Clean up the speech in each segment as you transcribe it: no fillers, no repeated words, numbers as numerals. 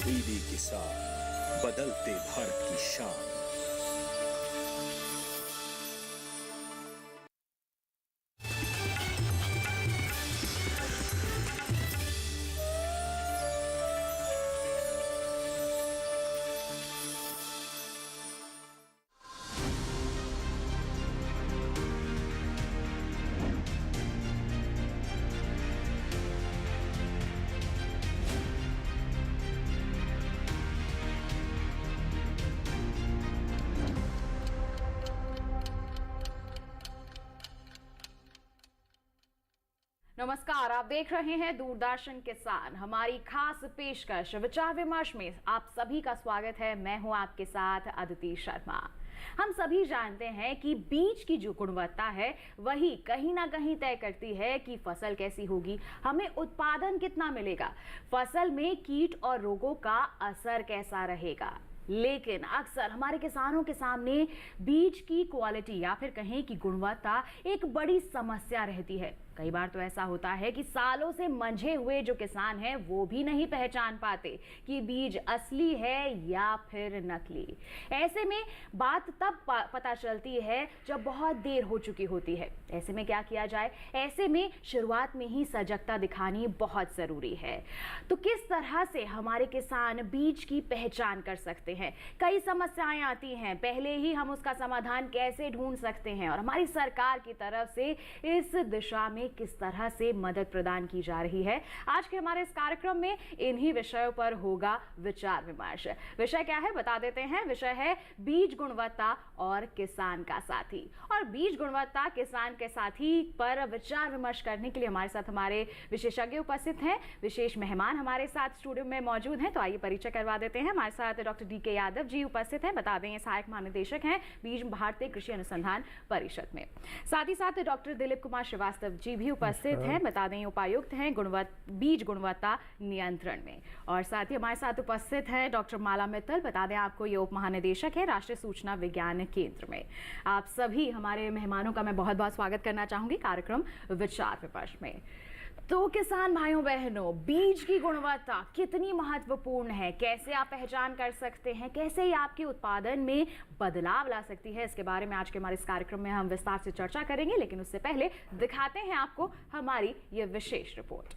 DD किसान, बदलते भारत की शान। नमस्कार, आप देख रहे हैं दूरदर्शन किसान। हमारी खास पेशकश विचार विमर्श में आप सभी का स्वागत है। मैं हूं आपके साथ अदिति शर्मा। हम सभी जानते हैं कि बीज की जो गुणवत्ता है वही कहीं ना कहीं तय करती है कि फसल कैसी होगी, हमें उत्पादन कितना मिलेगा, फसल में कीट और रोगों का असर कैसा रहेगा। लेकिन अक्सर हमारे किसानों के सामने बीज की क्वालिटी या फिर कहें कि गुणवत्ता एक बड़ी समस्या रहती है। कई बार तो ऐसा होता है कि सालों से मंझे हुए जो किसान हैं वो भी नहीं पहचान पाते कि बीज असली है या फिर नकली। ऐसे में बात तब पता चलती है जब बहुत देर हो चुकी होती है। ऐसे में क्या किया जाए? ऐसे में शुरुआत में ही सजगता दिखानी बहुत जरूरी है। तो किस तरह से हमारे किसान बीज की पहचान कर सकते हैं? कई समस्याएं आती हैं, पहले ही हम उसका समाधान कैसे ढूंढ सकते हैं और हमारी सरकार की तरफ से इस दिशा में किस तरह से मदद प्रदान की जा रही है। आज के हमारे इस कार्यक्रम में इन्हीं विषयों पर होगा विचार विमर्श। विषय क्या है बता देते हैं। विषय है बीज गुणवत्ता और किसान का साथी। और बीज गुणवत्ता किसान के साथी पर विचार विमर्श करने के लिए हमारे साथ हमारे विशेषज्ञ उपस्थित हैं। विशेष मेहमान हमारे साथ स्टूडियो में मौजूद हैं, तो आइए परिचय करवा देते हैं। हमारे साथ डॉक्टर डी के यादव जी उपस्थित हैं। बता दें ये सहायक महानिदेशक हैं बीज भारतीय कृषि अनुसंधान परिषद में। साथ ही साथ डॉक्टर दिलीप कुमार श्रीवास्तव जी भी उपस्थित हैं। बता दें उपायुक्त हैं बीज गुणवत्ता नियंत्रण में। और साथ ही हमारे साथ उपस्थित है डॉक्टर माला मित्तल। बता दें आपको ये उप महानिदेशक है राष्ट्रीय सूचना विज्ञान केंद्र में। आप सभी हमारे मेहमानों का मैं बहुत बहुत स्वागत करना चाहूंगी कार्यक्रम विचार विमर्श में। तो किसान भाइयों बहनों, बीज की गुणवत्ता कितनी महत्वपूर्ण है, कैसे आप पहचान कर सकते हैं, कैसे ये आपके उत्पादन में बदलाव ला सकती है, इसके बारे में आज के हमारे इस कार्यक्रम में हम विस्तार से चर्चा करेंगे। लेकिन उससे पहले दिखाते हैं आपको हमारी ये विशेष रिपोर्ट।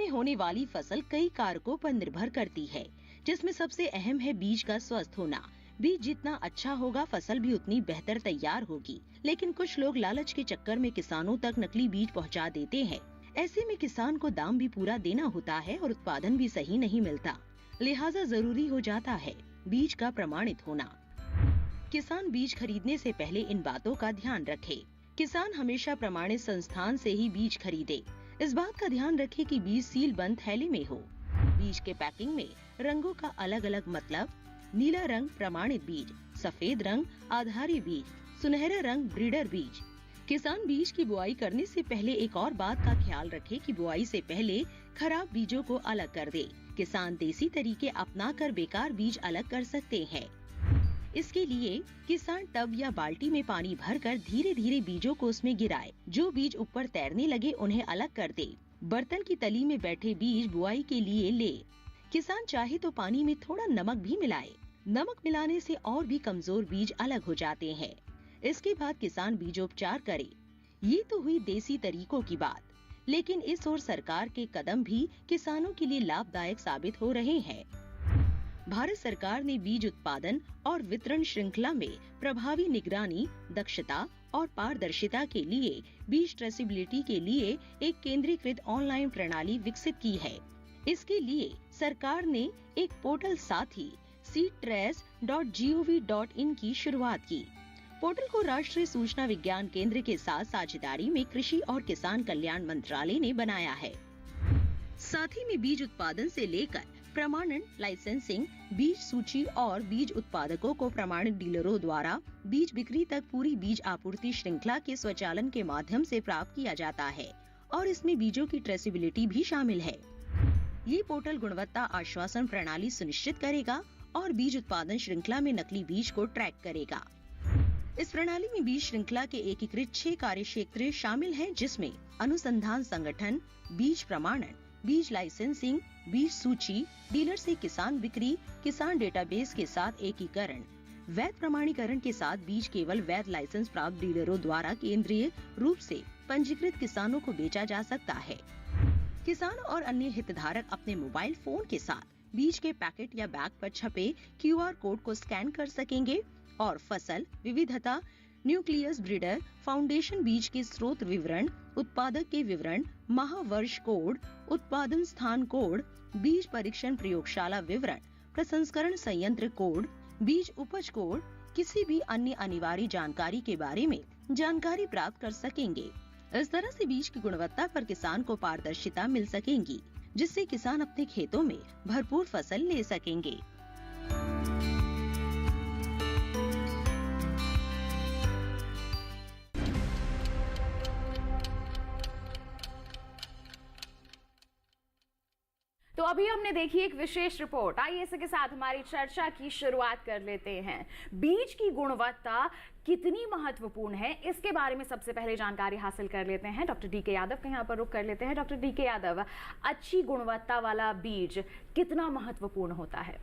होने वाली फसल कई कारकों पर निर्भर करती है, जिसमें सबसे अहम है बीज का स्वस्थ होना। बीज जितना अच्छा होगा फसल भी उतनी बेहतर तैयार होगी। लेकिन कुछ लोग लालच के चक्कर में किसानों तक नकली बीज पहुंचा देते हैं। ऐसे में किसान को दाम भी पूरा देना होता है और उत्पादन भी सही नहीं मिलता। लिहाजा जरूरी हो जाता है बीज का प्रमाणित होना। किसान बीज खरीदने से पहले इन बातों का ध्यान रखे। किसान हमेशा प्रमाणित संस्थान से ही बीज खरीदे। इस बात का ध्यान रखें कि बीज सील बंद थैली में हो। बीज के पैकिंग में रंगों का अलग अलग मतलब: नीला रंग प्रमाणित बीज, सफेद रंग आधारी बीज, सुनहरा रंग ब्रीडर बीज। किसान बीज की बुआई करने से पहले एक और बात का ख्याल रखे कि बुआई से पहले खराब बीजों को अलग कर दे। किसान देसी तरीके अपनाकर बेकार बीज अलग कर सकते हैं। इसके लिए किसान टब या बाल्टी में पानी भरकर धीरे धीरे बीजों को उसमें गिराए। जो बीज ऊपर तैरने लगे उन्हें अलग कर दे। बर्तन की तली में बैठे बीज बुआई के लिए ले। किसान चाहे तो पानी में थोड़ा नमक भी मिलाए। नमक मिलाने से और भी कमजोर बीज अलग हो जाते हैं। इसके बाद किसान बीजोपचार करे। ये तो हुई देसी तरीकों की बात, लेकिन इस ओर सरकार के कदम भी किसानों के लिए लाभदायक साबित हो रहे हैं। भारत सरकार ने बीज उत्पादन और वितरण श्रृंखला में प्रभावी निगरानी, दक्षता और पारदर्शिता के लिए बीज ट्रेसेबिलिटी के लिए एक केंद्रीकृत ऑनलाइन प्रणाली विकसित की है। इसके लिए सरकार ने एक पोर्टल साथी seedtrace.gov.in की शुरुआत की। पोर्टल को राष्ट्रीय सूचना विज्ञान केंद्र के साथ साझेदारी में कृषि और किसान कल्याण मंत्रालय ने बनाया है। साथ ही में बीज उत्पादन से लेकर प्रमाणन, लाइसेंसिंग, बीज सूची और बीज उत्पादकों को प्रमाणित डीलरों द्वारा बीज बिक्री तक पूरी बीज आपूर्ति श्रृंखला के स्वचालन के माध्यम से प्राप्त किया जाता है और इसमें बीजों की ट्रेसेबिलिटी भी शामिल है। ये पोर्टल गुणवत्ता आश्वासन प्रणाली सुनिश्चित करेगा और बीज उत्पादन श्रृंखला में नकली बीज को ट्रैक करेगा। इस प्रणाली में बीज श्रृंखला के एकीकृत 6 कार्य क्षेत्र शामिल हैं, जिसमें अनुसंधान संगठन, बीज प्रमाणन, बीज लाइसेंसिंग, बीज सूची, डीलर से किसान बिक्री, किसान डेटाबेस के साथ एकीकरण, वैध प्रमाणीकरण के साथ बीज केवल वैध लाइसेंस प्राप्त डीलरों द्वारा केंद्रीय रूप से पंजीकृत किसानों को बेचा जा सकता है। किसान और अन्य हितधारक अपने मोबाइल फोन के साथ बीज के पैकेट या बैग पर छपे QR कोड को स्कैन कर सकेंगे और फसल, विविधता, न्यूक्लियस ब्रीडर, फाउंडेशन बीज के स्रोत विवरण, उत्पादक के विवरण, माह वर्ष कोड, उत्पादन स्थान कोड, बीज परीक्षण प्रयोगशाला विवरण, प्रसंस्करण संयंत्र कोड, बीज उपज कोड, किसी भी अन्य अनिवार्य जानकारी के बारे में जानकारी प्राप्त कर सकेंगे। इस तरह से बीज की गुणवत्ता पर किसान को पारदर्शिता मिल सकेगी, जिससे किसान अपने खेतों में भरपूर फसल ले सकेंगे। तो अभी हमने देखी एक विशेष रिपोर्ट। आइए इसी के साथ हमारी चर्चा की शुरुआत कर लेते हैं। बीज की गुणवत्ता कितनी महत्वपूर्ण है, इसके बारे में सबसे पहले जानकारी हासिल कर लेते हैं। डॉक्टर DK यादव के यहाँ पर रुक कर लेते हैं। डॉक्टर DK यादव, अच्छी गुणवत्ता वाला बीज कितना महत्वपूर्ण होता है?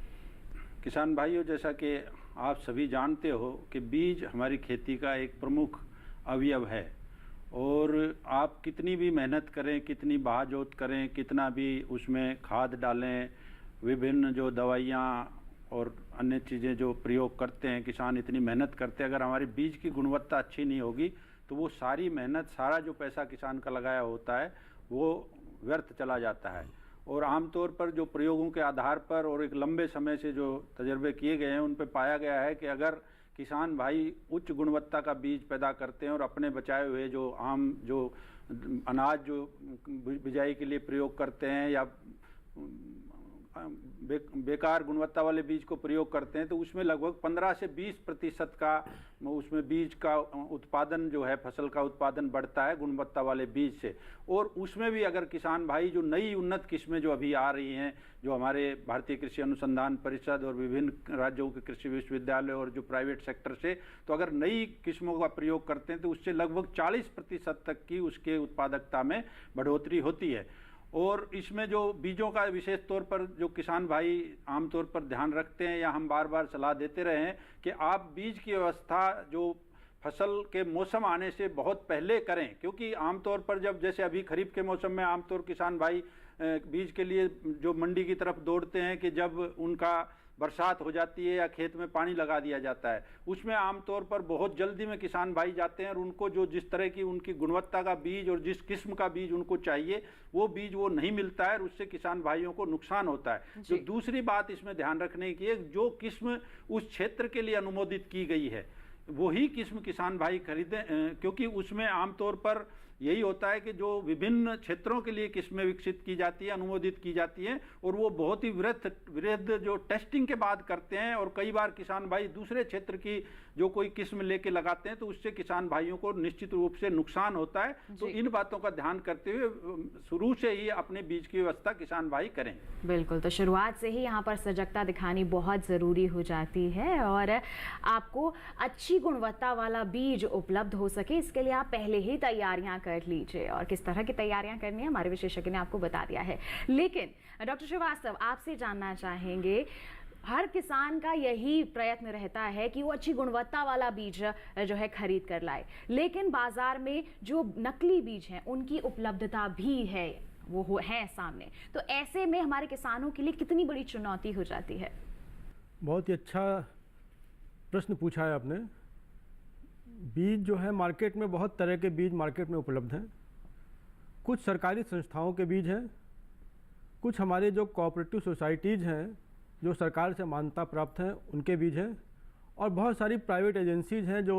किसान भाइयों, जैसा कि आप सभी जानते हो कि बीज हमारी खेती का एक प्रमुख अवयव है और आप कितनी भी मेहनत करें, कितनी बहाजोत करें, कितना भी उसमें खाद डालें, विभिन्न जो दवाइयाँ और अन्य चीज़ें जो प्रयोग करते हैं, किसान इतनी मेहनत करते हैं, अगर हमारी बीज की गुणवत्ता अच्छी नहीं होगी तो वो सारी मेहनत, सारा जो पैसा किसान का लगाया होता है वो व्यर्थ चला जाता है। और आमतौर पर जो प्रयोगों के आधार पर और एक लंबे समय से जो तजर्बे किए गए हैं उन पर पाया गया है कि अगर किसान भाई उच्च गुणवत्ता का बीज पैदा करते हैं और अपने बचाए हुए जो आम जो अनाज जो बिजाई के लिए प्रयोग करते हैं या बेकार गुणवत्ता वाले बीज को प्रयोग करते हैं, तो उसमें लगभग 15 से 20% का उसमें बीज का उत्पादन जो है, फसल का उत्पादन बढ़ता है गुणवत्ता वाले बीज से। और उसमें भी अगर किसान भाई जो नई उन्नत किस्में जो अभी आ रही हैं, जो हमारे भारतीय कृषि अनुसंधान परिषद और विभिन्न राज्यों के कृषि विश्वविद्यालय और जो प्राइवेट सेक्टर से, तो अगर नई किस्मों का प्रयोग करते हैं तो उससे लगभग 40% तक की उसके उत्पादकता में बढ़ोतरी होती है। और इसमें जो बीजों का विशेष तौर पर जो किसान भाई आमतौर पर ध्यान रखते हैं या हम बार बार सलाह देते रहे हैं कि आप बीज की व्यवस्था जो फसल के मौसम आने से बहुत पहले करें, क्योंकि आमतौर पर जब जैसे अभी खरीफ के मौसम में आमतौर किसान भाई बीज के लिए जो मंडी की तरफ दौड़ते हैं कि जब उनका बरसात हो जाती है या खेत में पानी लगा दिया जाता है, उसमें आमतौर पर बहुत जल्दी में किसान भाई जाते हैं और उनको जो जिस तरह की उनकी गुणवत्ता का बीज और जिस किस्म का बीज उनको चाहिए वो बीज वो नहीं मिलता है और उससे किसान भाइयों को नुकसान होता है। तो दूसरी बात इसमें ध्यान रखने की है, जो किस्म उस क्षेत्र के लिए अनुमोदित की गई है वही किस्म किसान भाई खरीदें, क्योंकि उसमें आमतौर पर यही होता है कि जो विभिन्न क्षेत्रों के लिए किस्में विकसित की जाती है, अनुमोदित की जाती हैं और वो बहुत ही वृहद जो टेस्टिंग के बाद करते हैं और कई बार किसान भाई दूसरे क्षेत्र की जो कोई किस्म लेके लगाते हैं तो उससे किसान भाइयों को निश्चित रूप से नुकसान होता है। तो इन बातों का ध्यान करते हुए शुरू से ही अपने बीज की व्यवस्था किसान भाई करें। बिल्कुल, तो शुरुआत से ही यहाँ पर सजगता दिखानी बहुत ज़रूरी हो जाती है और आपको अच्छी गुणवत्ता वाला बीज उपलब्ध हो सके इसके लिए आप पहले ही तैयारियां कर लीजिए और किस तरह की तैयारियां करनी है हमारे विशेषज्ञ ने आपको बता दिया है। लेकिन डॉक्टर श्रीवास्तव, आपसे जानना चाहेंगे, हर किसान का यही प्रयत्न रहता है कि वो अच्छी गुणवत्ता वाला बीज जो है खरीद कर लाए, लेकिन बाजार में जो नकली बीज हैं उनकी उपलब्धता भी है, वो है सामने, तो ऐसे में हमारे किसानों के लिए कितनी बड़ी चुनौती हो जाती है? बहुत ही अच्छा प्रश्न पूछा है आपने। बीज जो है मार्केट में बहुत तरह के बीज मार्केट में उपलब्ध हैं। कुछ सरकारी संस्थाओं के बीज हैं, कुछ हमारे जो कोऑपरेटिव सोसाइटीज़ हैं जो सरकार से मान्यता प्राप्त हैं उनके बीज हैं, और बहुत सारी प्राइवेट एजेंसीज़ हैं जो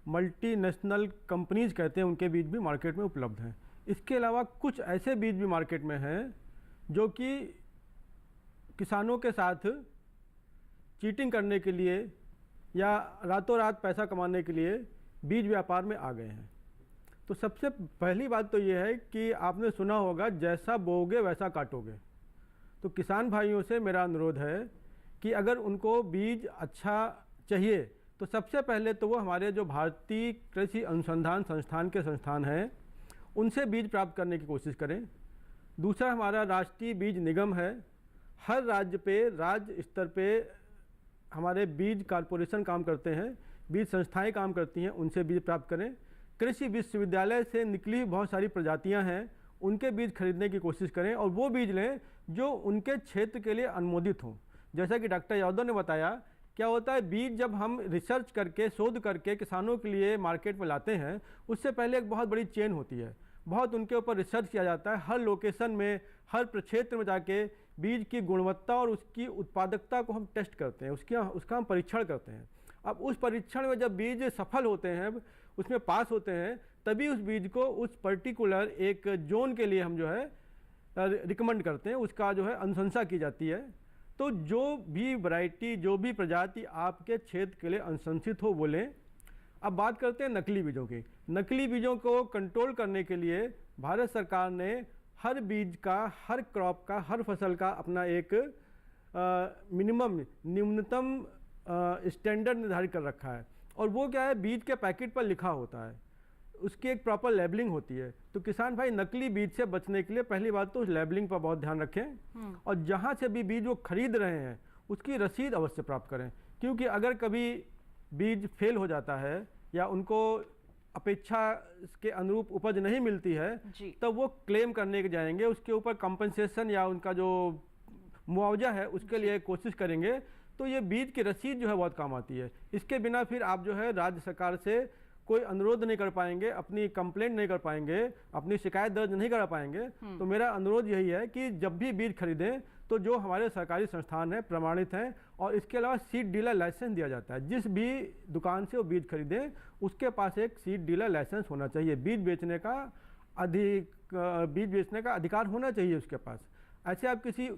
मल्टीनेशनल कंपनीज़ कहते हैं, उनके बीज भी मार्केट में उपलब्ध हैं। इसके अलावा कुछ ऐसे बीज भी मार्केट में हैं जो कि किसानों के साथ चीटिंग करने के लिए या रातों रात पैसा कमाने के लिए बीज व्यापार में आ गए हैं। तो सबसे पहली बात तो ये है कि आपने सुना होगा, जैसा बोओगे वैसा काटोगे। तो किसान भाइयों से मेरा अनुरोध है कि अगर उनको बीज अच्छा चाहिए तो सबसे पहले तो वो हमारे जो भारतीय कृषि अनुसंधान संस्थान के संस्थान हैं उनसे बीज प्राप्त करने की कोशिश करें। दूसरा हमारा राष्ट्रीय बीज निगम है, हर राज्य स्तर पे हमारे बीज कॉरपोरेशन काम करते हैं, बीज संस्थाएं काम करती हैं, उनसे बीज प्राप्त करें। कृषि विश्वविद्यालय से निकली बहुत सारी प्रजातियां हैं, उनके बीज खरीदने की कोशिश करें और वो बीज लें जो उनके क्षेत्र के लिए अनुमोदित हों। जैसा कि डॉक्टर यादव ने बताया, क्या होता है बीज जब हम रिसर्च करके शोध करके किसानों के लिए मार्केट में लाते हैं उससे पहले एक बहुत बड़ी चेन होती है, बहुत उनके ऊपर रिसर्च किया जाता है, हर लोकेशन में हर प्रक्षेत्र में जाके बीज की गुणवत्ता और उसकी उत्पादकता को हम टेस्ट करते हैं, उसका हम परीक्षण करते हैं। अब उस परीक्षण में जब बीज सफल होते हैं, उसमें पास होते हैं, तभी उस बीज को उस पर्टिकुलर एक जोन के लिए हम जो है रिकमेंड करते हैं, उसका जो है अनुशंसा की जाती है। तो जो भी वैरायटी, जो भी प्रजाति आपके क्षेत्र के लिए अनुशंसित हो वो लें। अब बात करते हैं नकली बीजों की। नकली बीजों को कंट्रोल करने के लिए भारत सरकार ने हर बीज का, हर क्रॉप का, हर फसल का अपना एक न्यूनतम स्टैंडर्ड निर्धारित कर रखा है और वो क्या है, बीज के पैकेट पर लिखा होता है, उसकी एक प्रॉपर लेबलिंग होती है। तो किसान भाई नकली बीज से बचने के लिए पहली बात तो उस लेबलिंग पर बहुत ध्यान रखें और जहाँ से भी बीज वो खरीद रहे हैं उसकी रसीद अवश्य प्राप्त करें, क्योंकि अगर कभी बीज फेल हो जाता है या उनको अपेक्षा के अनुरूप उपज नहीं मिलती है तो वो क्लेम करने के जाएंगे, उसके ऊपर कंपनसेशन या उनका जो मुआवजा है उसके लिए कोशिश करेंगे। तो ये बीज की रसीद जो है बहुत काम आती है। इसके बिना फिर आप जो है राज्य सरकार से कोई अनुरोध नहीं कर पाएंगे, अपनी कंप्लेंट नहीं कर पाएंगे, अपनी शिकायत दर्ज नहीं करा पाएंगे। तो मेरा अनुरोध यही है कि जब भी बीज खरीदें तो जो हमारे सरकारी संस्थान हैं, प्रमाणित हैं, और इसके अलावा सीड डीलर लाइसेंस दिया जाता है। जिस भी दुकान से वो बीज खरीदें उसके पास एक सीड डीलर लाइसेंस होना चाहिए, बीज बेचने का अधिकार होना चाहिए उसके पास। ऐसे आप किसी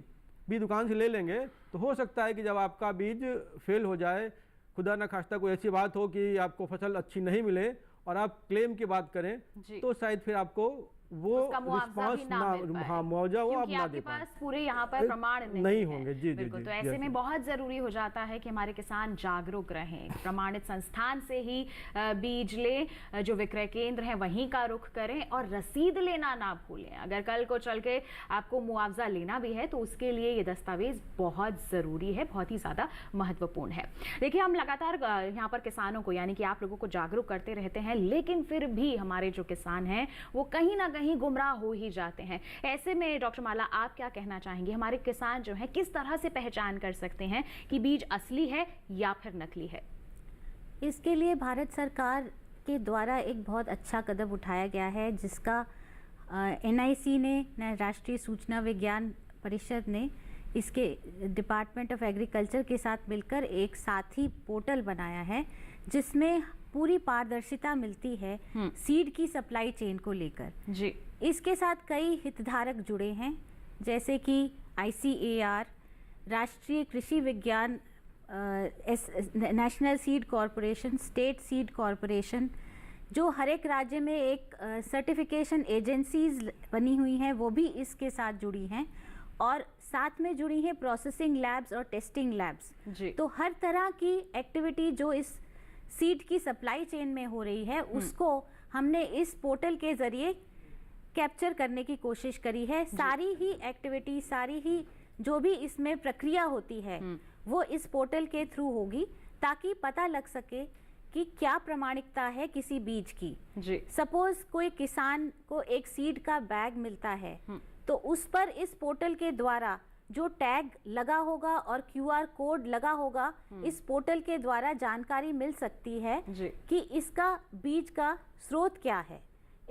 भी दुकान से ले लेंगे तो हो सकता है कि जब आपका बीज फेल हो जाए, खुदा न खास्ता कोई ऐसी बात हो कि आपको फसल अच्छी नहीं मिले और आप क्लेम की बात करें तो शायद फिर आपको वो रिस्पांस मुआवजा वो आप ना दे पाए, पास पूरे यहाँ पर प्रमाण नहीं होंगे। जी बिल्कुल। तो ऐसे में बहुत जरूरी हो जाता है कि हमारे किसान जागरूक रहें, प्रमाणित संस्थान से ही बीज लें, जो विक्रय केंद्र है वहीं का रुख करें और रसीद लेना ना भूलें। अगर कल को चल के आपको मुआवजा लेना भी है तो उसके लिए ये दस्तावेज बहुत जरूरी है, बहुत ही ज्यादा महत्वपूर्ण है। देखिए हम लगातार यहाँ पर किसानों को यानी कि आप लोगों को जागरूक करते रहते हैं, लेकिन फिर भी हमारे जो किसान हैं वो कहीं ना कहीं गुमराह हो ही जाते हैं। ऐसे में डॉक्टर माला आप क्या कहना चाहेंगे, हमारे किसान जो हैं किस तरह से पहचान कर सकते हैं कि बीज असली है या फिर नकली है? इसके लिए भारत सरकार के द्वारा एक बहुत अच्छा कदम उठाया गया है, जिसका NIC ने, राष्ट्रीय सूचना विज्ञान परिषद ने, इसके डिपार्टमेंट ऑफ एग्रीकल्चर के साथ मिलकर एक साथी पोर्टल बनाया है जिसमें पूरी पारदर्शिता मिलती है सीड की सप्लाई चेन को लेकर। जी। इसके साथ कई हितधारक जुड़े हैं जैसे कि ICAR, राष्ट्रीय कृषि विज्ञान, national seed corporation, state seed corporation, जो हर एक राज्य में एक सर्टिफिकेशन एजेंसीज बनी हुई हैं वो भी इसके साथ जुड़ी हैं और साथ में जुड़ी हैं प्रोसेसिंग लैब्स और टेस्टिंग लैब्स। तो हर तरह की एक्टिविटी जो इस सीड की सप्लाई चेन में हो रही है उसको हमने इस पोर्टल के जरिए कैप्चर करने की कोशिश करी है। सारी ही एक्टिविटी, सारी ही जो भी इसमें प्रक्रिया होती है वो इस पोर्टल के थ्रू होगी ताकि पता लग सके कि क्या प्रामाणिकता है किसी बीज की। सपोज कोई किसान को एक सीड का बैग मिलता है तो उस पर इस पोर्टल के द्वारा जो टैग लगा होगा और QR कोड लगा होगा, इस पोर्टल के द्वारा जानकारी मिल सकती है कि इसका बीज का स्रोत क्या है,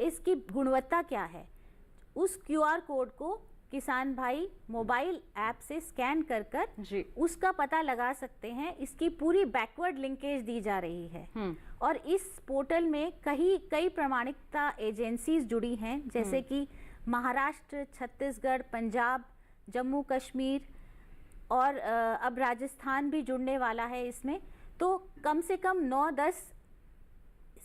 इसकी गुणवत्ता क्या है। उस QR कोड को किसान भाई मोबाइल ऐप से स्कैन कर उसका पता लगा सकते हैं। इसकी पूरी बैकवर्ड लिंकेज दी जा रही है और इस पोर्टल में कई प्रमाणिकता एजेंसीज जुड़ी हैं जैसे कि महाराष्ट्र, छत्तीसगढ़, पंजाब, जम्मू कश्मीर और अब राजस्थान भी जुड़ने वाला है इसमें। तो कम से कम 9-10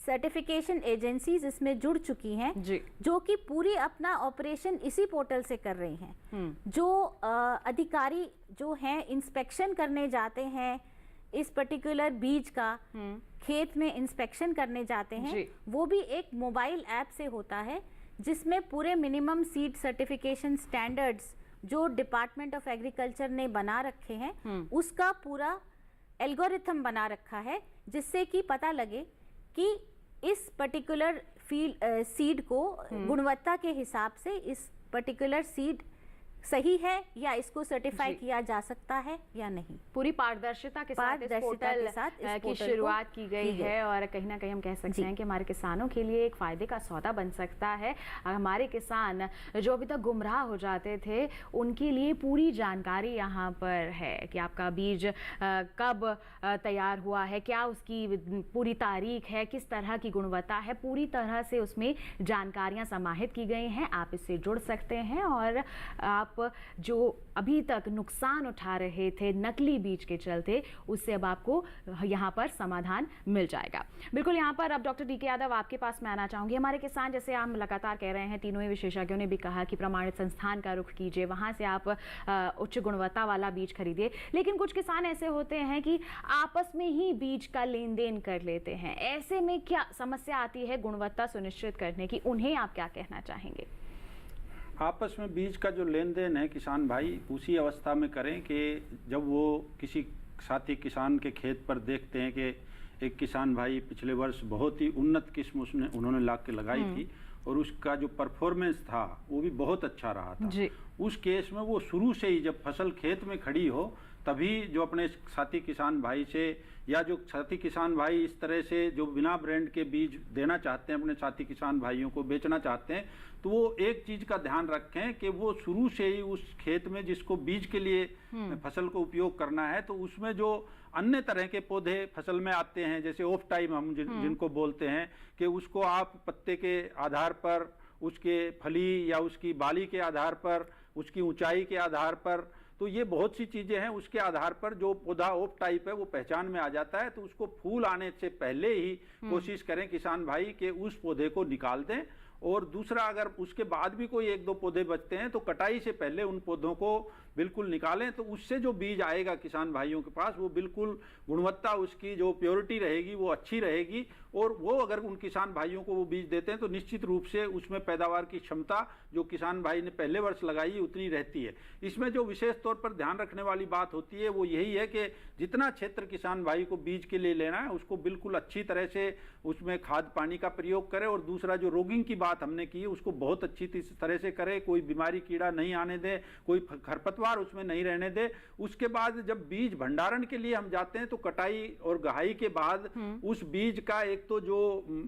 सर्टिफिकेशन एजेंसीज इसमें जुड़ चुकी हैं जी। जो कि पूरी अपना ऑपरेशन इसी पोर्टल से कर रही हैं। जो अधिकारी जो हैं इंस्पेक्शन करने जाते हैं इस पर्टिकुलर बीज का, खेत में इंस्पेक्शन करने जाते हैं, वो भी एक मोबाइल ऐप से होता है जिसमें पूरे मिनिमम सीड सर्टिफिकेशन स्टैंडर्ड्स जो डिपार्टमेंट ऑफ एग्रीकल्चर ने बना रखे हैं उसका पूरा एल्गोरिथम बना रखा है, जिससे कि पता लगे कि इस पर्टिकुलर सीड को गुणवत्ता के हिसाब से इस पर्टिकुलर सीड सही है या इसको सर्टिफाई किया जा सकता है या नहीं। पूरी पारदर्शिता के साथ इस पोर्टल की शुरुआत की गई है और कहीं ना कहीं हम कह सकते हैं कि हमारे किसानों के लिए एक फायदे का सौदा बन सकता है। हमारे किसान जो अभी तक गुमराह हो जाते थे उनके लिए पूरी जानकारी यहाँ पर है कि आपका बीज कब तैयार हुआ है, क्या उसकी पूरी तारीख है, किस तरह की गुणवत्ता है, पूरी तरह से उसमें जानकारियाँ समाहित की गई हैं। आप इससे जुड़ सकते हैं और आप जो अभी तक नुकसान उठा रहे थे नकली बीज के चलते उससे अब आपको यहाँ पर समाधान मिल जाएगा। बिल्कुल, यहाँ पर अब डॉक्टर डी के यादव आपके पास मैं आना चाहूँगी। हमारे किसान जैसे हम लगातार कह रहे हैं, तीनों ही विशेषज्ञों ने भी कहा कि प्रमाणित संस्थान का रुख कीजिए, वहाँ से आप उच्च गुणवत्ता वाला बीज खरीदिए, लेकिन कुछ किसान ऐसे होते हैं कि आपस में ही बीज का लेन देन कर लेते हैं। ऐसे में क्या समस्या आती है गुणवत्ता सुनिश्चित करने की, उन्हें आप क्या कहना चाहेंगे? आपस में बीज का जो लेन देन है किसान भाई उसी अवस्था में करें कि जब वो किसी साथी किसान के खेत पर देखते हैं कि एक किसान भाई पिछले वर्ष बहुत ही उन्नत किस्म उन्होंने ला के लगाई थी और उसका जो परफॉर्मेंस था वो भी बहुत अच्छा रहा था जी। उस केस में वो शुरू से ही जब फसल खेत में खड़ी हो तभी जो अपने साथी किसान भाई से या जो साथी किसान भाई इस तरह से जो बिना ब्रांड के बीज देना चाहते हैं अपने साथी किसान भाइयों को बेचना चाहते हैं, तो वो एक चीज का ध्यान रखें कि वो शुरू से ही उस खेत में जिसको बीज के लिए फसल को उपयोग करना है तो उसमें जो अन्य तरह के पौधे फसल में आते हैं जैसे ऑफ टाइम हम जिनको बोलते हैं कि उसको आप पत्ते के आधार पर, उसके फली या उसकी बाली के आधार पर, उसकी ऊंचाई के आधार पर, तो ये बहुत सी चीजें हैं उसके आधार पर जो पौधा ऑफ टाइप है वो पहचान में आ जाता है। तो उसको फूल आने से पहले ही कोशिश करें किसान भाई कि उस पौधे को निकाल दें। और दूसरा, अगर उसके बाद भी कोई एक दो पौधे बचते हैं तो कटाई से पहले उन पौधों को बिल्कुल निकालें, तो उससे जो बीज आएगा किसान भाइयों के पास वो बिल्कुल गुणवत्ता उसकी जो प्योरिटी रहेगी वो अच्छी रहेगी। और वो अगर उन किसान भाइयों को वो बीज देते हैं तो निश्चित रूप से उसमें पैदावार की क्षमता जो किसान भाई ने पहले वर्ष लगाई उतनी रहती है। इसमें जो विशेष तौर पर ध्यान रखने वाली बात होती है वो यही है कि जितना क्षेत्र किसान भाई को बीज के लिए लेना है उसको बिल्कुल अच्छी तरह से उसमें खाद पानी का प्रयोग करें। और दूसरा, जो रोगिंग की बात हमने की है उसको बहुत अच्छी तरह से करें, कोई बीमारी कीड़ा नहीं आने दे, कोई खरपतवार उसमें नहीं रहने दे। उसके बाद जब बीज भंडारण के लिए हम जाते हैं तो कटाई और गहाई के बाद उस बीज का एक तो जो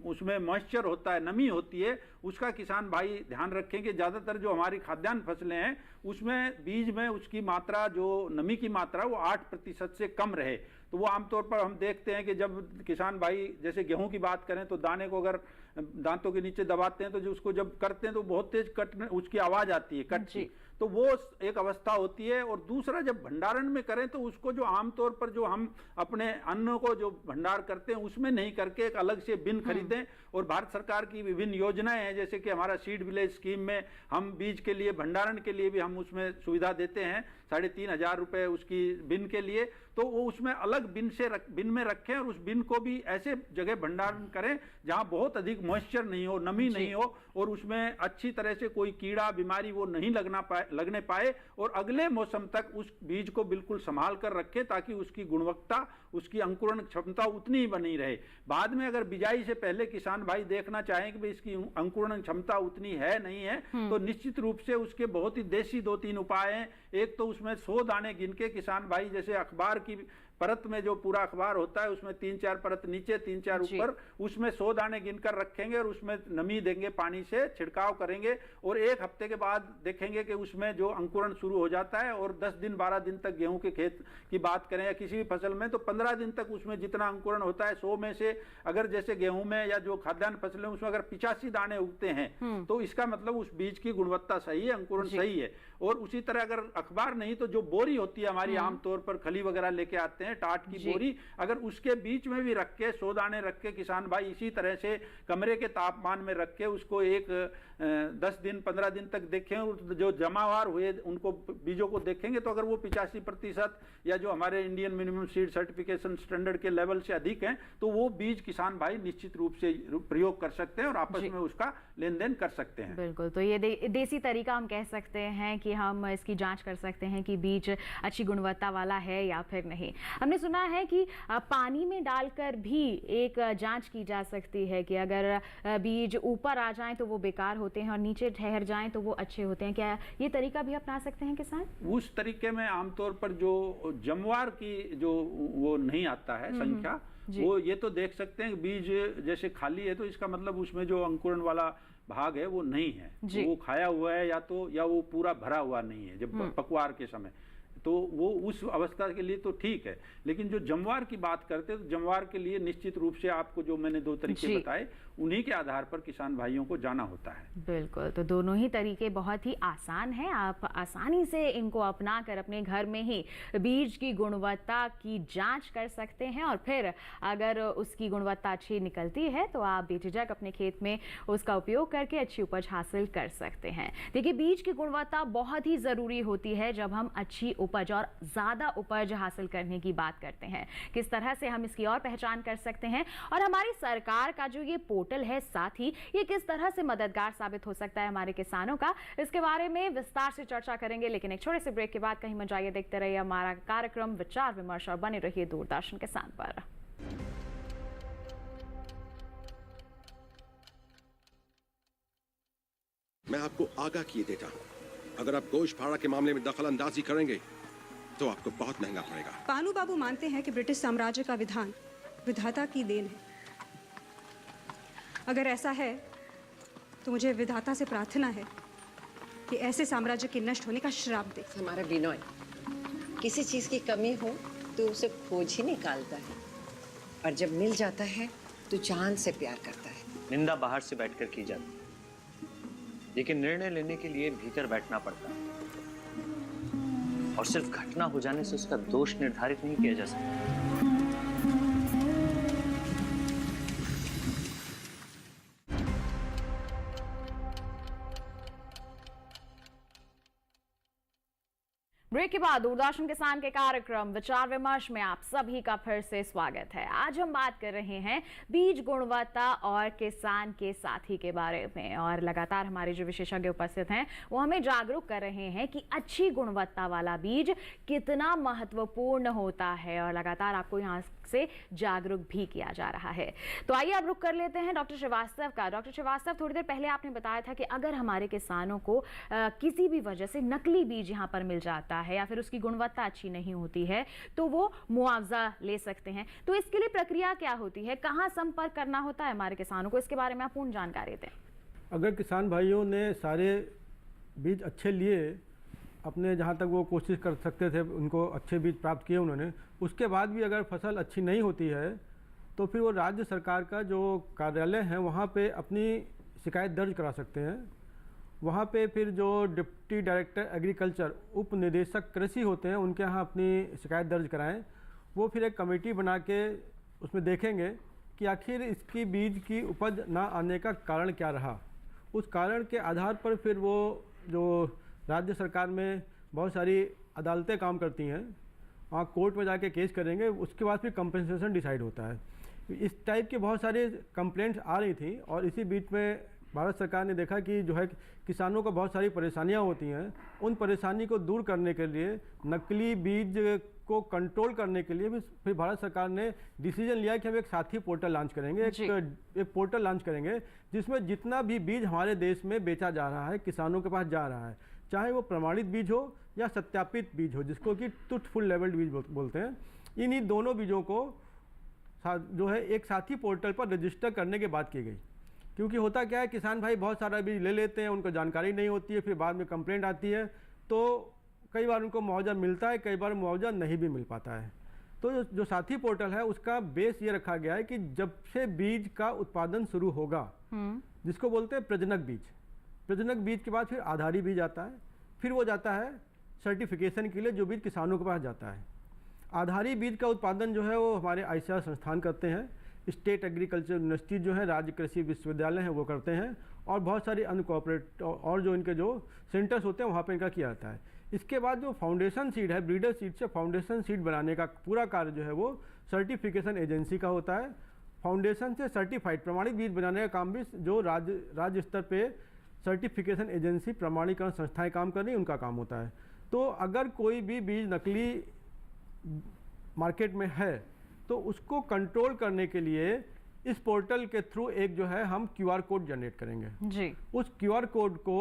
उसमें मॉइस्चर होता है, नमी होती है, उसका किसान भाई ध्यान रखें कि ज़्यादातर जो हमारी खाद्यान्न फसलें हैं उसमें बीज में उसकी मात्रा, जो नमी की मात्रा वो 8% से कम रहे। तो वो आमतौर पर हम देखते हैं कि जब किसान भाई जैसे गेहूं की बात करें तो दाने को अगर दांतों के नीचे दबाते हैं तो जो उसको जब करते हैं तो बहुत तेज कट उसकी आवाज आती है कट की, तो वो एक अवस्था होती है। और दूसरा, जब भंडारण में करें तो उसको जो आमतौर पर जो हम अपने अन्न को जो भंडार करते हैं उसमें नहीं करके एक अलग से बिन खरीदें। और भारत सरकार की विभिन्न योजनाएं हैं जैसे कि हमारा सीड विलेज स्कीम में हम बीज के लिए भंडारण के लिए भी हम उसमें सुविधा देते हैं 3,500 रुपए उसकी बिन के लिए। तो वो उसमें अलग बिन में रखें और उस बिन को भी ऐसे जगह भंडारण करें जहां बहुत अधिक मॉइस्चर नहीं हो, नमी नहीं हो और उसमें अच्छी तरह से कोई कीड़ा बीमारी वो नहीं लगने पाए। और अगले मौसम तक उस बीज को बिल्कुल संभाल कर रखें ताकि उसकी गुणवत्ता, उसकी अंकुरण क्षमता उतनी ही बनी रहे। बाद में अगर बिजाई से पहले किसान भाई देखना चाहें कि भाई इसकी अंकुरण क्षमता उतनी है नहीं है तो निश्चित रूप से उसके बहुत ही देसी 2-3 उपाय हैं। एक तो उसमें 100 दाने गिन के किसान भाई, जैसे अखबार की परत में जो पूरा अखबार होता है उसमें 3-4 परत नीचे 3-4 ऊपर, उसमें 100 दाने गिनकर रखेंगे और उसमें नमी देंगे, पानी से छिड़काव करेंगे और 1 हफ्ते के बाद देखेंगे कि उसमें जो अंकुरण शुरू हो जाता है। और 10 दिन 12 दिन तक गेहूं के खेत की बात करें या किसी भी फसल में तो 15 दिन तक उसमें जितना अंकुरण होता है 100 में से अगर जैसे गेहूं में या जो खाद्यान्न फसलें उसमें अगर 85 दाने उगते हैं तो इसका मतलब उस बीज की गुणवत्ता सही है, अंकुरण सही है। और उसी तरह अगर अखबार नहीं तो जो बोरी होती है हमारी आमतौर पर खली वगैरह लेके आते हैं, टाट की बोरी, अगर उसके बीच में भी रख के 100 दाने रख के किसान भाई इसी तरह से कमरे के तापमान में रख के उसको 10 दिन 15 दिन तक देखें, जो जमावार हुए उनको बीजों को देखेंगे तो अगर वो 85% या जो हमारे Indian minimum seed certification standard के लेवल से अधिक हैं तो वो बीज किसान भाई निश्चित रूप से प्रयोग कर सकते हैं और आपस में उसका लेन देन कर सकते हैं। बिल्कुल, तो ये देसी तरीका हम कह सकते हैं कि हम इसकी जांच कर सकते हैं कि बीज अच्छी गुणवत्ता वाला है या फिर नहीं। हमने सुना है कि पानी में डालकर भी एक जांच की जा सकती है कि अगर बीज ऊपर आ जाएं तो वो बेकार होते हैं और नीचे ठहर जाएं तो वो अच्छे होते हैं। क्या ये तरीका भी अपना सकते हैं किसान? उस तरीके में आमतौर पर जो जमवार की जो वो नहीं आता है संख्या, वो ये तो देख सकते हैं बीज जैसे खाली है तो इसका मतलब उसमें जो अंकुरण वाला भाग है वो नहीं है, वो खाया हुआ है या वो पूरा भरा हुआ नहीं है जब पकवार के समय, तो वो उस अवस्था के लिए तो ठीक है। लेकिन जो जमवार की बात करते हैं तो जमवार के लिए निश्चित रूप से आपको जो मैंने 2 तरीके बताए उन्हीं के आधार पर किसान भाइयों को जाना होता है। बिल्कुल, तो दोनों ही तरीके बहुत ही आसान हैं, आप आसानी से इनको अपना कर अपने घर में ही बीज की गुणवत्ता की जांच कर सकते हैं और फिर अगर उसकी गुणवत्ता अच्छी निकलती है तो आप बेझिझक अपने खेत में उसका उपयोग करके अच्छी उपज हासिल कर सकते हैं। देखिए, बीज की गुणवत्ता बहुत ही ज़रूरी होती है जब हम अच्छी उपज और ज़्यादा उपज हासिल करने की बात करते हैं। किस तरह से हम इसकी और पहचान कर सकते हैं और हमारी सरकार का जो ये पोर्टल है साथ ही ये किस तरह से मददगार साबित हो सकता है हमारे किसानों का, इसके बारे में विस्तार से चर्चा करेंगे। लेकिन एक छोटे से ब्रेक के बाद कहीं मत जाइए, देखते रहिए हमारा कार्यक्रम विचार विमर्श और बने रहिए दूरदर्शन किसान पर। मैं आपको आगाह किए देता हूँ, अगर आप गोशवाड़ा के मामले में दखल अंदाजी करेंगे तो आपको बहुत महंगा पड़ेगा। पानू बाबू मानते हैं कि ब्रिटिश साम्राज्य का विधान विधाता की देन है। अगर ऐसा है तो मुझे विधाता से प्रार्थना है कि ऐसे साम्राज्य के नष्ट होने का श्राप दे। हमारा बिनोय किसी चीज की कमी हो तो उसे खोज ही निकालता है और जब मिल जाता है तो जान से प्यार करता है। निंदा बाहर से बैठकर की जाती, लेकिन निर्णय लेने के लिए भीतर बैठना पड़ता है और सिर्फ घटना हो जाने से उसका दोष निर्धारित नहीं किया जा सकता। ब्रेक के बाद दूरदर्शन किसान के कार्यक्रम विचार विमर्श में आप सभी का फिर से स्वागत है। आज हम बात कर रहे हैं बीज गुणवत्ता और किसान के साथी के बारे में और लगातार हमारे जो विशेषज्ञ उपस्थित हैं वो हमें जागरूक कर रहे हैं कि अच्छी गुणवत्ता वाला बीज कितना महत्वपूर्ण होता है और लगातार आपको यहाँ से जागरूक भी किया जा रहा है। तो आइए अब रुक कर लेते हैं डॉक्टर श्रीवास्तव का। डॉक्टर श्रीवास्तव, थोड़ी देर पहले आपने बताया था कि अगर हमारे किसानों को किसी भी वजह से नकली बीज यहाँ पर मिल जाता है या फिर उसकी गुणवत्ता अच्छी नहीं होती है तो वो मुआवजा ले सकते हैं, तो इसके लिए प्रक्रिया क्या होती है, कहाँ संपर्क करना होता है हमारे किसानों को, इसके बारे में आप पूर्ण जानकारी दें। अगर किसान भाइयों ने सारे बीज अच्छे लिए, अपने जहाँ तक वो कोशिश कर सकते थे उनको अच्छे बीज प्राप्त किए उन्होंने, उसके बाद भी अगर फसल अच्छी नहीं होती है तो फिर वो राज्य सरकार का जो कार्यालय है वहाँ पे अपनी शिकायत दर्ज करा सकते हैं। वहाँ पे फिर जो डिप्टी डायरेक्टर एग्रीकल्चर, उप निदेशक कृषि होते हैं, उनके यहाँ अपनी शिकायत दर्ज कराएं। वो फिर एक कमेटी बना के उसमें देखेंगे कि आखिर इसकी बीज की उपज ना आने का कारण क्या रहा। उस कारण के आधार पर फिर वो जो राज्य सरकार में बहुत सारी अदालतें काम करती हैं, वहाँ कोर्ट में जाके केस करेंगे, उसके बाद फिर कंपनसेशन डिसाइड होता है। इस टाइप के बहुत सारे कंप्लेंट्स आ रही थी और इसी बीच में भारत सरकार ने देखा कि जो है किसानों को बहुत सारी परेशानियां होती हैं, उन परेशानी को दूर करने के लिए, नकली बीज को कंट्रोल करने के लिए भी फिर भारत सरकार ने डिसीजन लिया कि हम एक साथी पोर्टल लॉन्च करेंगे, एक पोर्टल लॉन्च करेंगे जिसमें जितना भी बीज हमारे देश में बेचा जा रहा है, किसानों के पास जा रहा है, चाहे वो प्रमाणित बीज हो या सत्यापित बीज हो, जिसको कि ट्रुथफुल लेवल्ड बीज बोलते हैं, इन्हीं दोनों बीजों को जो है एक साथी पोर्टल पर रजिस्टर करने की बात की गई। क्योंकि होता क्या है, किसान भाई बहुत सारा बीज ले लेते हैं, उनको जानकारी नहीं होती है, फिर बाद में कंप्लेंट आती है, तो कई बार उनको मुआवजा मिलता है, कई बार मुआवजा नहीं भी मिल पाता है। तो जो साथी पोर्टल है उसका बेस ये रखा गया है कि जब से बीज का उत्पादन शुरू होगा, जिसको बोलते हैं प्रजनक बीज, प्रजनक बीज के बाद फिर आधारी बीज आता है, फिर वो जाता है सर्टिफिकेशन के लिए, जो बीज किसानों के पास जाता है। आधारी बीज का उत्पादन जो है वो हमारे ICAR संस्थान करते हैं, स्टेट एग्रीकल्चर यूनिवर्सिटी जो है, राज्य कृषि विश्वविद्यालय हैं वो करते हैं, और बहुत सारी अन्य कॉर्पोरेट और जो इनके जो सेंटर्स होते हैं वहाँ पे इनका किया जाता है। इसके बाद जो फाउंडेशन सीड है, ब्रीडर सीड से फाउंडेशन सीड बनाने का पूरा कार्य जो है वो सर्टिफिकेशन एजेंसी का होता है। फाउंडेशन से सर्टिफाइड प्रमाणित बीज बनाने का काम भी जो राज्य स्तर पे सर्टिफिकेशन एजेंसी प्रमाणीकरण संस्थाएं काम कर रही हैं उनका काम होता है। तो अगर कोई भी बीज नकली मार्केट में है तो उसको कंट्रोल करने के लिए इस पोर्टल के थ्रू एक जो है हम QR कोड जनरेट करेंगे जी। उस QR कोड को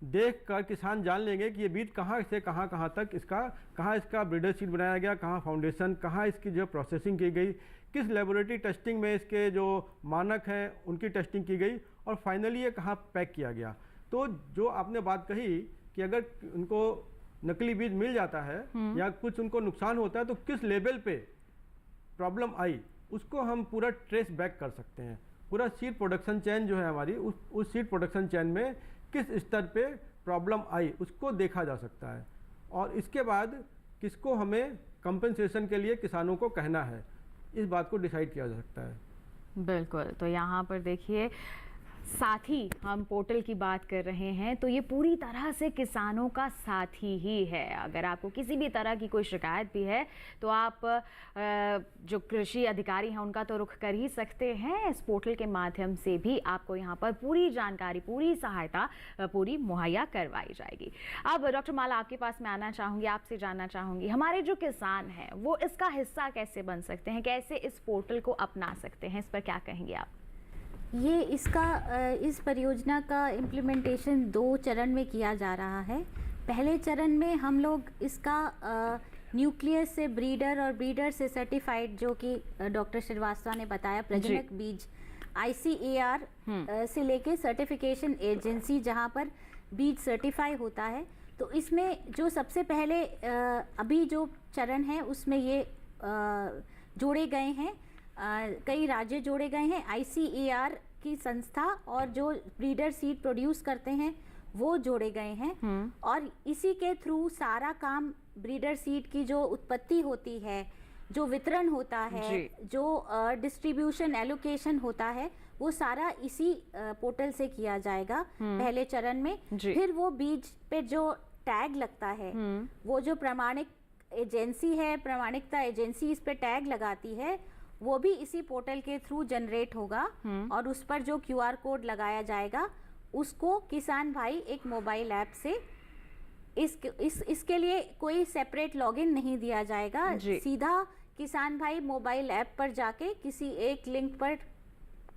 देखकर किसान जान लेंगे कि ये बीज कहाँ से कहाँ तक कहाँ इसका ब्रीडर सीड बनाया गया, कहाँ फाउंडेशन, कहाँ इसकी जो प्रोसेसिंग की गई, किस लेबोरेटरी टेस्टिंग में इसके जो मानक हैं उनकी टेस्टिंग की गई, और फाइनली ये कहाँ पैक किया गया। तो जो आपने बात कही कि अगर उनको नकली बीज मिल जाता है या कुछ उनको नुकसान होता है तो किस लेवल पे प्रॉब्लम आई उसको हम पूरा ट्रेस बैक कर सकते हैं। पूरा सीड प्रोडक्शन चेन जो है हमारी, उस सीड प्रोडक्शन चेन में किस स्तर पे प्रॉब्लम आई उसको देखा जा सकता है, और इसके बाद किसको हमें कंपनसेशन के लिए किसानों को कहना है, इस बात को डिसाइड किया जा सकता है। बिल्कुल। तो यहाँ पर देखिए, साथी हम पोर्टल की बात कर रहे हैं तो ये पूरी तरह से किसानों का साथी ही है। अगर आपको किसी भी तरह की कोई शिकायत भी है तो आप जो कृषि अधिकारी हैं उनका तो रुख कर ही सकते हैं। इस पोर्टल के माध्यम से भी आपको यहाँ पर पूरी जानकारी, पूरी सहायता पूरी मुहैया करवाई जाएगी। अब डॉक्टर माला, आपके पास मैं आना चाहूँगी, आपसे जानना चाहूँगी, हमारे जो किसान हैं वो इसका हिस्सा कैसे बन सकते हैं, कैसे इस पोर्टल को अपना सकते हैं, इस पर क्या कहेंगे आप? ये इस परियोजना का इम्प्लीमेंटेशन 2 चरण में किया जा रहा है। पहले चरण में हम लोग इसका न्यूक्लियस से ब्रीडर और ब्रीडर से सर्टिफाइड, जो कि डॉक्टर श्रीवास्तव ने बताया, प्रजनक बीज ICAR से लेके सर्टिफिकेशन एजेंसी जहाँ पर बीज सर्टिफाई होता है, तो इसमें जो सबसे पहले अभी जो चरण है उसमें ये जोड़े गए हैं, कई राज्य जोड़े गए हैं। ICAR की संस्था और जो ब्रीडर सीड प्रोड्यूस करते हैं वो जोड़े गए हैं, और इसी के थ्रू सारा काम ब्रीडर सीड की जो उत्पत्ति होती है, जो वितरण होता है, जो डिस्ट्रीब्यूशन एलोकेशन होता है, वो सारा इसी पोर्टल से किया जाएगा पहले चरण में। फिर वो बीज पे जो टैग लगता है, वो जो प्रमाणिक एजेंसी है, प्रमाणिकता एजेंसी इस पे टैग लगाती है, वो भी इसी पोर्टल के थ्रू जनरेट होगा, और उस पर जो QR कोड लगाया जाएगा उसको किसान भाई एक मोबाइल ऐप से इसके लिए कोई सेपरेट लॉगिन नहीं दिया जाएगा। सीधा किसान भाई मोबाइल ऐप पर जाके किसी एक लिंक पर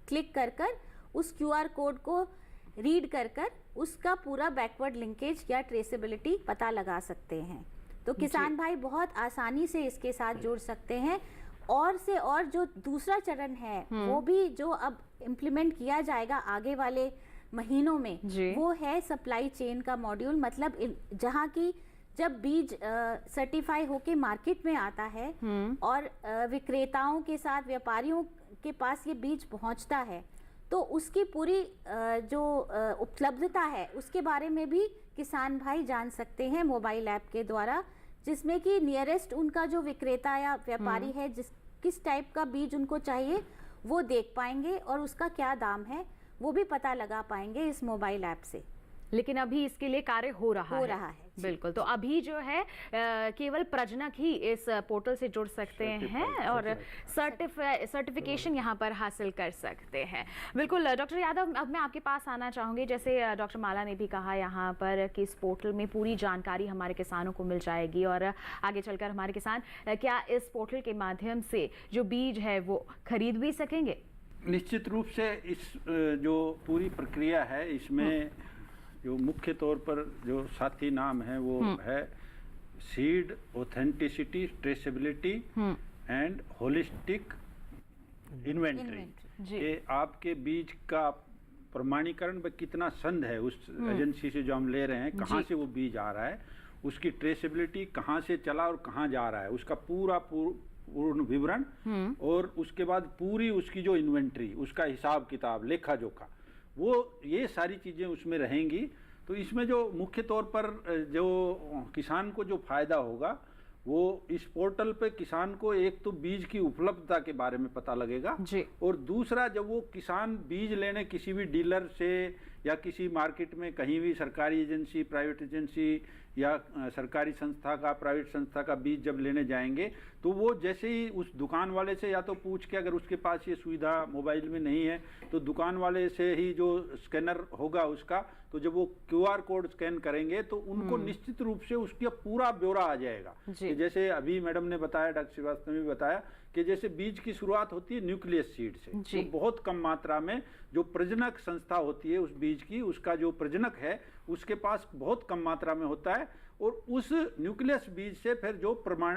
क्लिक कर उस QR कोड को रीड कर उसका पूरा बैकवर्ड लिंकेज या ट्रेसेबिलिटी पता लगा सकते हैं। तो किसान भाई बहुत आसानी से इसके साथ जुड़ सकते हैं। और से और जो दूसरा चरण है वो भी जो अब इम्प्लीमेंट किया जाएगा आगे वाले महीनों में, वो है सप्लाई चेन का मॉड्यूल। मतलब जहाँ की जब बीज सर्टिफाई होके मार्केट में आता है और विक्रेताओं के साथ, व्यापारियों के पास ये बीज पहुँचता है, तो उसकी पूरी जो उपलब्धता है उसके बारे में भी किसान भाई जान सकते हैं मोबाइल ऐप के द्वारा, जिसमें कि नियरेस्ट उनका जो विक्रेता या व्यापारी है, किस टाइप का बीज उनको चाहिए वो देख पाएंगे, और उसका क्या दाम है वो भी पता लगा पाएंगे इस मोबाइल ऐप से। लेकिन अभी इसके लिए कार्य हो रहा है। बिल्कुल। तो अभी जो है केवल प्रजनक ही इस पोर्टल से जुड़ सकते हैं और सर्टिफिकेशन यहाँ पर हासिल कर सकते हैं। बिल्कुल डॉक्टर यादव, अब मैं आपके पास आना चाहूँगी। जैसे डॉक्टर माला ने भी कहा यहाँ पर कि इस पोर्टल में पूरी जानकारी हमारे किसानों को मिल जाएगी, और आगे चलकर हमारे किसान क्या इस पोर्टल के माध्यम से जो बीज है वो खरीद भी सकेंगे? निश्चित रूप से इस जो पूरी प्रक्रिया है इसमें जो मुख्य तौर पर जो साथी नाम है वो है seed authenticity, traceability and holistic inventory. कि आपके बीज का प्रमाणीकरण में कितना संद है उस एजेंसी से जो हम ले रहे हैं, कहाँ से वो बीज आ रहा है, उसकी ट्रेसेबिलिटी, कहाँ से चला और कहाँ जा रहा है, उसका पूर्ण विवरण, और उसके बाद पूरी उसकी जो इन्वेंट्री, उसका हिसाब किताब, लेखा जोखा, वो ये सारी चीज़ें उसमें रहेंगी। तो इसमें जो मुख्य तौर पर जो किसान को जो फायदा होगा वो इस पोर्टल पे किसान को एक तो बीज की उपलब्धता के बारे में पता लगेगा जी। और दूसरा जब वो किसान बीज लेने किसी भी डीलर से या किसी मार्केट में कहीं भी सरकारी एजेंसी, प्राइवेट एजेंसी या सरकारी संस्था का, प्राइवेट संस्था का बीज जब लेने जाएंगे तो वो जैसे ही उस दुकान वाले से या तो पूछ के, अगर उसके पास ये सुविधा मोबाइल में नहीं है तो दुकान वाले से ही जो स्कैनर होगा उसका, तो जब वो QR कोड स्कैन करेंगे तो उनको निश्चित रूप से उसका पूरा ब्यौरा आ जाएगा। कि जैसे अभी मैडम ने बताया, डॉक्टर श्रीवास्तव ने भी बताया कि जैसे बीज की शुरुआत होती है न्यूक्लियस सीड से, जो बहुत कम मात्रा में जो प्रजनक संस्था होती है उस बीज की, उसका जो प्रजनक है उसके पास बहुत कम मात्रा में होता है, और उस न्यूक्लियस बीज से फिर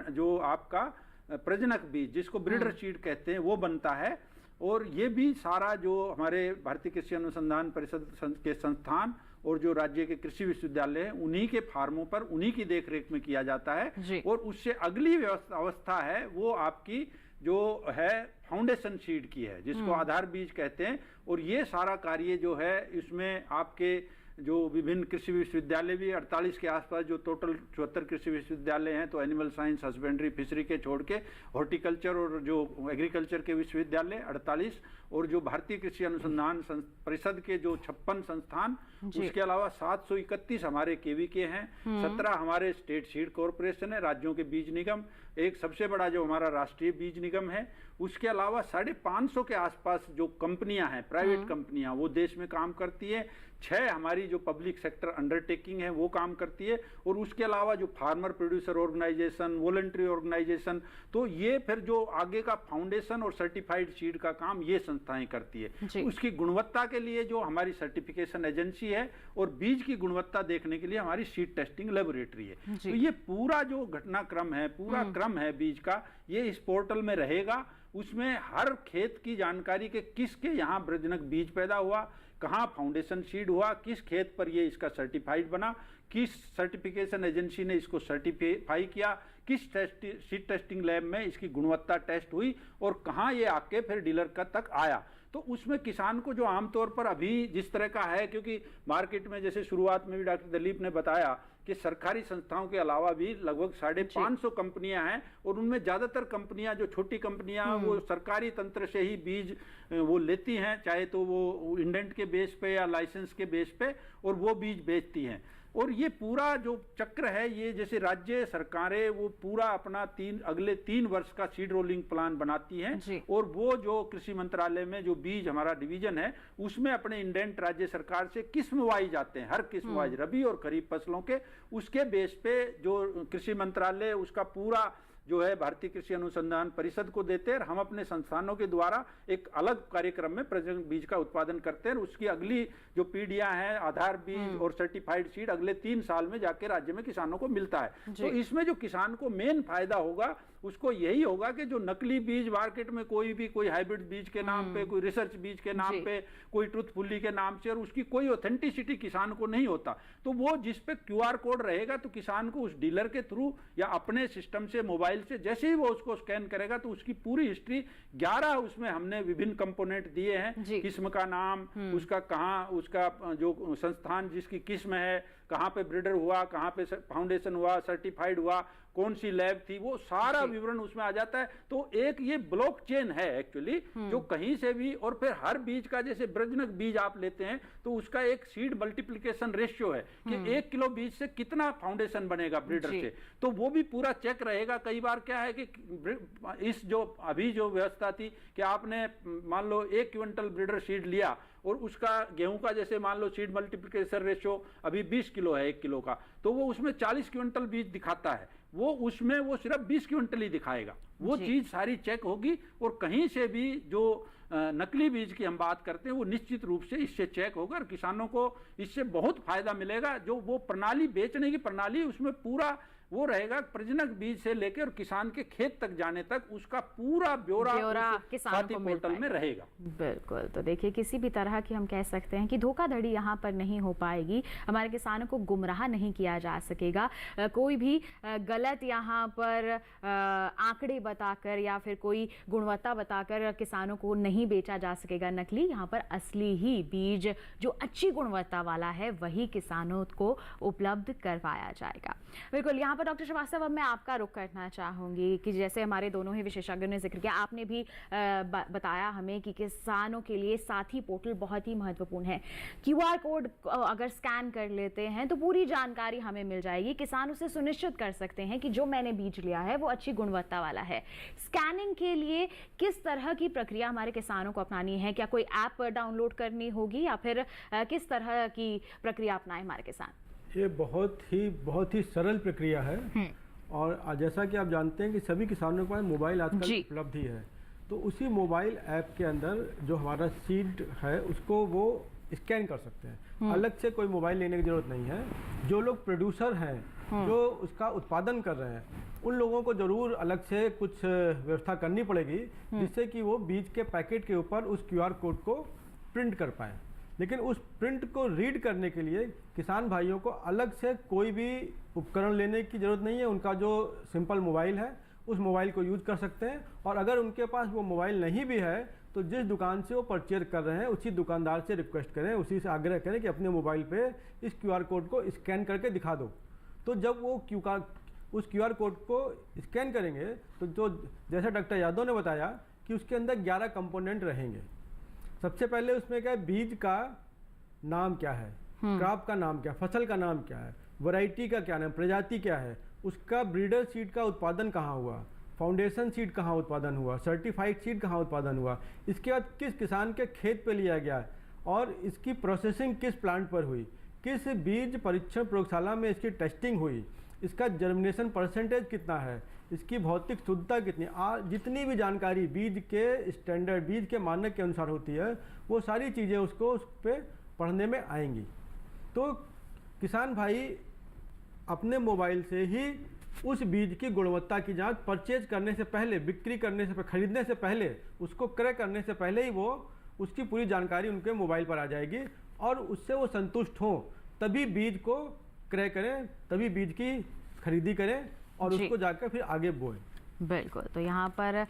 जो आपका प्रजनक बीज जिसको ब्रीडर सीड कहते हैं वो बनता है। और ये भी सारा जो हमारे भारतीय कृषि अनुसंधान परिषद के संस्थान और जो राज्य के कृषि विश्वविद्यालय हैं उन्हीं के फार्मों पर उन्हीं की देखरेख में किया जाता है। और उससे अगली अवस्था है वो आपकी जो है फाउंडेशन सीड की है, जिसको आधार बीज कहते हैं। और ये सारा कार्य जो है इसमें आपके जो विभिन्न कृषि विश्वविद्यालय भी 48 के आसपास, जो टोटल 74 कृषि विश्वविद्यालय हैं, तो एनिमल साइंस, हस्बेंड्री, फिशरी के छोड़ के हॉर्टिकल्चर और जो एग्रीकल्चर के विश्वविद्यालय 48, और जो भारतीय कृषि अनुसंधान परिषद के जो 56 संस्थान, उसके अलावा 731 हमारे केवी के हैं, 17 हमारे स्टेट सीड कॉरपोरेशन है, राज्यों के बीज निगम, एक सबसे बड़ा जो हमारा राष्ट्रीय बीज निगम है, उसके अलावा 550 के आसपास जो कंपनियां हैं, प्राइवेट कंपनियां, वो देश में काम करती है। 6 हमारी जो पब्लिक सेक्टर अंडरटेकिंग है वो काम करती है, और उसके अलावा जो farmer producer organisation, voluntary organisation, तो ये फिर जो आगे का फाउंडेशन और सर्टिफाइड सीड का काम ये संस्थाएं करती है। उसकी गुणवत्ता के लिए जो हमारी सर्टिफिकेशन एजेंसी है, और बीज की गुणवत्ता देखने के लिए हमारी सीड टेस्टिंग लेबोरेटरी है। तो ये पूरा जो घटनाक्रम है, पूरा क्रम है बीज का, ये इस पोर्टल में रहेगा। उसमें हर खेत की जानकारी के किसके यहाँ प्रजनक बीज पैदा हुआ, कहाँ फाउंडेशन सीड हुआ, किस खेत पर ये इसका सर्टिफाइड बना, किस सर्टिफिकेशन एजेंसी ने इसको सर्टिफाई किया, किस सीड टेस्टिंग लैब में इसकी गुणवत्ता टेस्ट हुई, और कहाँ ये आके फिर डीलर का तक आया। तो उसमें किसान को जो आमतौर पर अभी जिस तरह का है, क्योंकि मार्केट में जैसे शुरुआत में भी डॉक्टर दिलीप ने बताया कि सरकारी संस्थाओं के अलावा भी लगभग 550 कंपनियां हैं, और उनमें ज़्यादातर कंपनियां, जो छोटी कंपनियां, वो सरकारी तंत्र से ही बीज वो लेती हैं, चाहे तो वो इंडेंट के बेस पे या लाइसेंस के बेस पे, और वो बीज बेचती हैं। और ये पूरा जो चक्र है, ये जैसे राज्य सरकारें वो पूरा अपना अगले 3 वर्ष का सीड रोलिंग प्लान बनाती हैं, और वो जो कृषि मंत्रालय में जो बीज हमारा डिवीजन है उसमें अपने इंडेंट राज्य सरकार से किस्म वाइज आते हैं, हर किस्म वाइज रबी और खरीफ फसलों के, उसके बेस पे जो कृषि मंत्रालय उसका पूरा जो है भारतीय कृषि अनुसंधान परिषद को देते हैं, और हम अपने संस्थानों के द्वारा एक अलग कार्यक्रम में प्रजनक बीज का उत्पादन करते हैं। उसकी अगली जो पीढ़ियां हैं, आधार बीज और सर्टिफाइड सीड, अगले 3 साल में जाके राज्य में किसानों को मिलता है। तो इसमें जो किसान को मेन फायदा होगा उसको यही होगा कि जो नकली बीज मार्केट में कोई हाइब्रिड बीज के नाम पे, कोई रिसर्च बीज के नाम पे, कोई ट्रुथफुली के नाम से, और उसकी कोई ऑथेंटिसिटी किसान को नहीं होता, तो वो जिस पे QR कोड रहेगा तो किसान को उस डीलर के थ्रू या अपने सिस्टम से, मोबाइल से, जैसे ही वो उसको स्कैन करेगा तो उसकी पूरी हिस्ट्री 11 उसमें हमने विभिन्न कंपोनेंट दिए हैं, किस्म का नाम, उसका कहाँ, उसका जो संस्थान जिसकी किस्म है, कहाँ पे ब्रीडर हुआ, कहाँ पे फाउंडेशन हुआ, सर्टिफाइड हुआ, कौन सी लैब थी, वो सारा विवरण उसमें आ जाता है। तो एक ये ब्लॉकचेन है एक्चुअली, जो कहीं से भी, और फिर हर बीज का, जैसे प्रजनक बीज आप लेते हैं तो उसका एक सीड मल्टीप्लिकेशन रेशियो है कि 1 किलो बीज से कितना फाउंडेशन बनेगा ब्रीडर से, तो वो भी पूरा चेक रहेगा। कई बार क्या है कि इस जो अभी जो व्यवस्था थी कि आपने मान लो 1 क्विंटल ब्रीडर सीड लिया, और उसका गेहूं का जैसे मान लो सीड मल्टीप्लिकेशन रेशियो अभी 20 किलो है 1 किलो का, तो वो उसमें 40 क्विंटल बीज दिखाता है, वो उसमें वो सिर्फ 20 क्विंटल ही दिखाएगा। वो चीज सारी चेक होगी, और कहीं से भी जो नकली बीज की हम बात करते हैं वो निश्चित रूप से इससे चेक होगा, और किसानों को इससे बहुत फायदा मिलेगा। जो वो प्रणाली, बेचने की प्रणाली, उसमें पूरा वो रहेगा प्रजनक बीज से लेकर और किसान के खेत तक जाने तक उसका पूरा ब्यौरा किसानों को मिल पोर्टल में रहेगा। बिल्कुल। तो देखिए, किसी भी तरह की हम कह सकते हैं कि धोखाधड़ी यहाँ पर नहीं हो पाएगी, हमारे किसानों को गुमराह नहीं किया जा सकेगा, कोई भी गलत यहाँ पर आंकड़े बताकर या फिर कोई गुणवत्ता बताकर किसानों को नहीं बेचा जा सकेगा नकली। यहाँ पर असली ही बीज जो अच्छी गुणवत्ता वाला है वही किसानों को उपलब्ध करवाया जाएगा। बिल्कुल। यहाँ पर डॉक्टर श्रीवास्तव, अब मैं आपका रुख करना चाहूंगी कि जैसे हमारे दोनों ही विशेषज्ञों ने जिक्र किया, आपने भी बताया हमें कि किसानों के लिए साथी पोर्टल बहुत ही महत्वपूर्ण है। QR कोड अगर स्कैन कर लेते हैं तो पूरी जानकारी हमें मिल जाएगी, किसान उसे सुनिश्चित कर सकते हैं कि जो मैंने बीज लिया है वो अच्छी गुणवत्ता वाला है। स्कैनिंग के लिए किस तरह की प्रक्रिया हमारे किसानों को अपनानी है? क्या कोई ऐप डाउनलोड करनी होगी या फिर किस तरह की प्रक्रिया अपनाए हमारे किसान? ये बहुत ही सरल प्रक्रिया है और जैसा कि आप जानते हैं कि सभी किसानों के पास मोबाइल आजकल उपलब्ध ही है, तो उसी मोबाइल ऐप के अंदर जो हमारा सीड है उसको वो स्कैन कर सकते हैं। अलग से कोई मोबाइल लेने की जरूरत नहीं है। जो लोग प्रोड्यूसर हैं, जो उसका उत्पादन कर रहे हैं, उन लोगों को जरूर अलग से कुछ व्यवस्था करनी पड़ेगी जिससे कि वो बीज के पैकेट के ऊपर उस QR कोड को प्रिंट कर पाए। लेकिन उस प्रिंट को रीड करने के लिए किसान भाइयों को अलग से कोई भी उपकरण लेने की ज़रूरत नहीं है। उनका जो सिंपल मोबाइल है उस मोबाइल को यूज कर सकते हैं, और अगर उनके पास वो मोबाइल नहीं भी है तो जिस दुकान से वो परचेज कर रहे हैं उसी दुकानदार से रिक्वेस्ट करें, उसी से आग्रह करें कि अपने मोबाइल पे इस QR कोड को स्कैन करके दिखा दो। तो जब वो उस QR कोड को स्कैन करेंगे तो जो जैसा डॉक्टर यादव ने बताया कि उसके अंदर 11 कंपोनेंट रहेंगे। सबसे पहले उसमें क्या है, बीज का नाम क्या है, क्रॉप का नाम क्या है, फसल का नाम क्या है, वैरायटी का क्या नाम, प्रजाति क्या है, उसका ब्रीडर सीड का उत्पादन कहाँ हुआ, फाउंडेशन सीड कहाँ उत्पादन हुआ, सर्टिफाइड सीड कहाँ उत्पादन हुआ, इसके बाद किस किसान के खेत पे लिया गया और इसकी प्रोसेसिंग किस प्लांट पर हुई, किस बीज परीक्षण प्रयोगशाला में इसकी टेस्टिंग हुई, इसका जर्मिनेशन परसेंटेज कितना है, इसकी भौतिक शुद्धता कितनी, जितनी भी जानकारी बीज के स्टैंडर्ड, बीज के मानक के अनुसार होती है, वो सारी चीज़ें उसको उस पर पढ़ने में आएंगी। तो किसान भाई अपने मोबाइल से ही उस बीज की गुणवत्ता की जांच परचेज करने से पहले, बिक्री करने से, खरीदने से पहले, उसको क्रय करने से पहले ही वो उसकी पूरी जानकारी उनके मोबाइल पर आ जाएगी और उससे वो संतुष्ट हों तभी बीज को क्रय करें, तभी बीज की खरीदी करें और उसको जाकर फिर आगे बोएं। बिल्कुल। तो यहाँ पर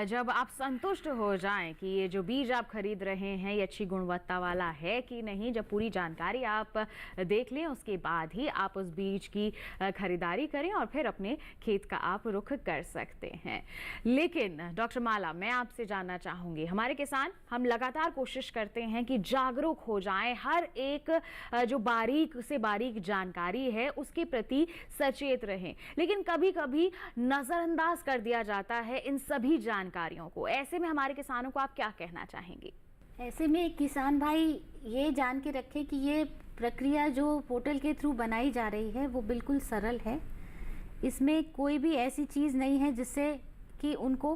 जब आप संतुष्ट हो जाएं कि ये जो बीज आप खरीद रहे हैं ये अच्छी गुणवत्ता वाला है कि नहीं, जब पूरी जानकारी आप देख लें उसके बाद ही आप उस बीज की खरीदारी करें और फिर अपने खेत का आप रुख कर सकते हैं। लेकिन डॉक्टर माला, मैं आपसे जानना चाहूँगी, हमारे किसान हम लगातार कोशिश करते हैं कि जागरूक हो जाएं, हर एक जो बारीक से बारीक जानकारी है उसके प्रति सचेत रहें, लेकिन कभी कभी नज़रअंदाज कर दिया जाता है इन सभी जानकारियों को। ऐसे में हमारे किसानों को आप क्या कहना चाहेंगे? ऐसे में किसान भाई ये जान के रखे कि ये प्रक्रिया जो पोर्टल के थ्रू बनाई जा रही है वो बिल्कुल सरल है। इसमें कोई भी ऐसी चीज़ नहीं है जिससे कि उनको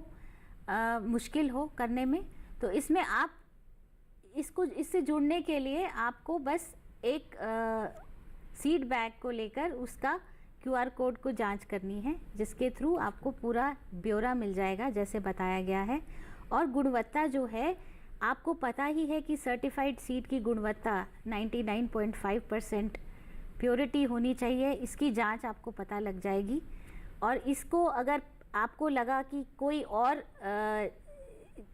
मुश्किल हो करने में। तो इसमें आप इससे जुड़ने के लिए आपको बस एक सीड बैग को लेकर उसका QR कोड को जांच करनी है, जिसके थ्रू आपको पूरा ब्यौरा मिल जाएगा जैसे बताया गया है। और गुणवत्ता जो है, आपको पता ही है कि सर्टिफाइड सीड की गुणवत्ता 99.5% प्योरिटी होनी चाहिए। इसकी जांच आपको पता लग जाएगी। और इसको अगर आपको लगा कि कोई और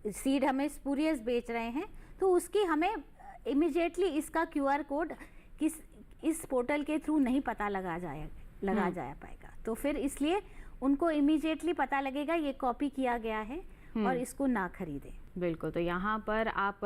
सीड हमें स्पूरियस बेच रहे हैं तो उसकी हमें इमीडिएटली इसका QR कोड इस पोर्टल के थ्रू नहीं पता लगा जा पाएगा। तो फिर इसलिए उनको इमीडिएटली पता लगेगा ये कॉपी किया गया है और इसको ना खरीदें। बिल्कुल। तो यहाँ पर आप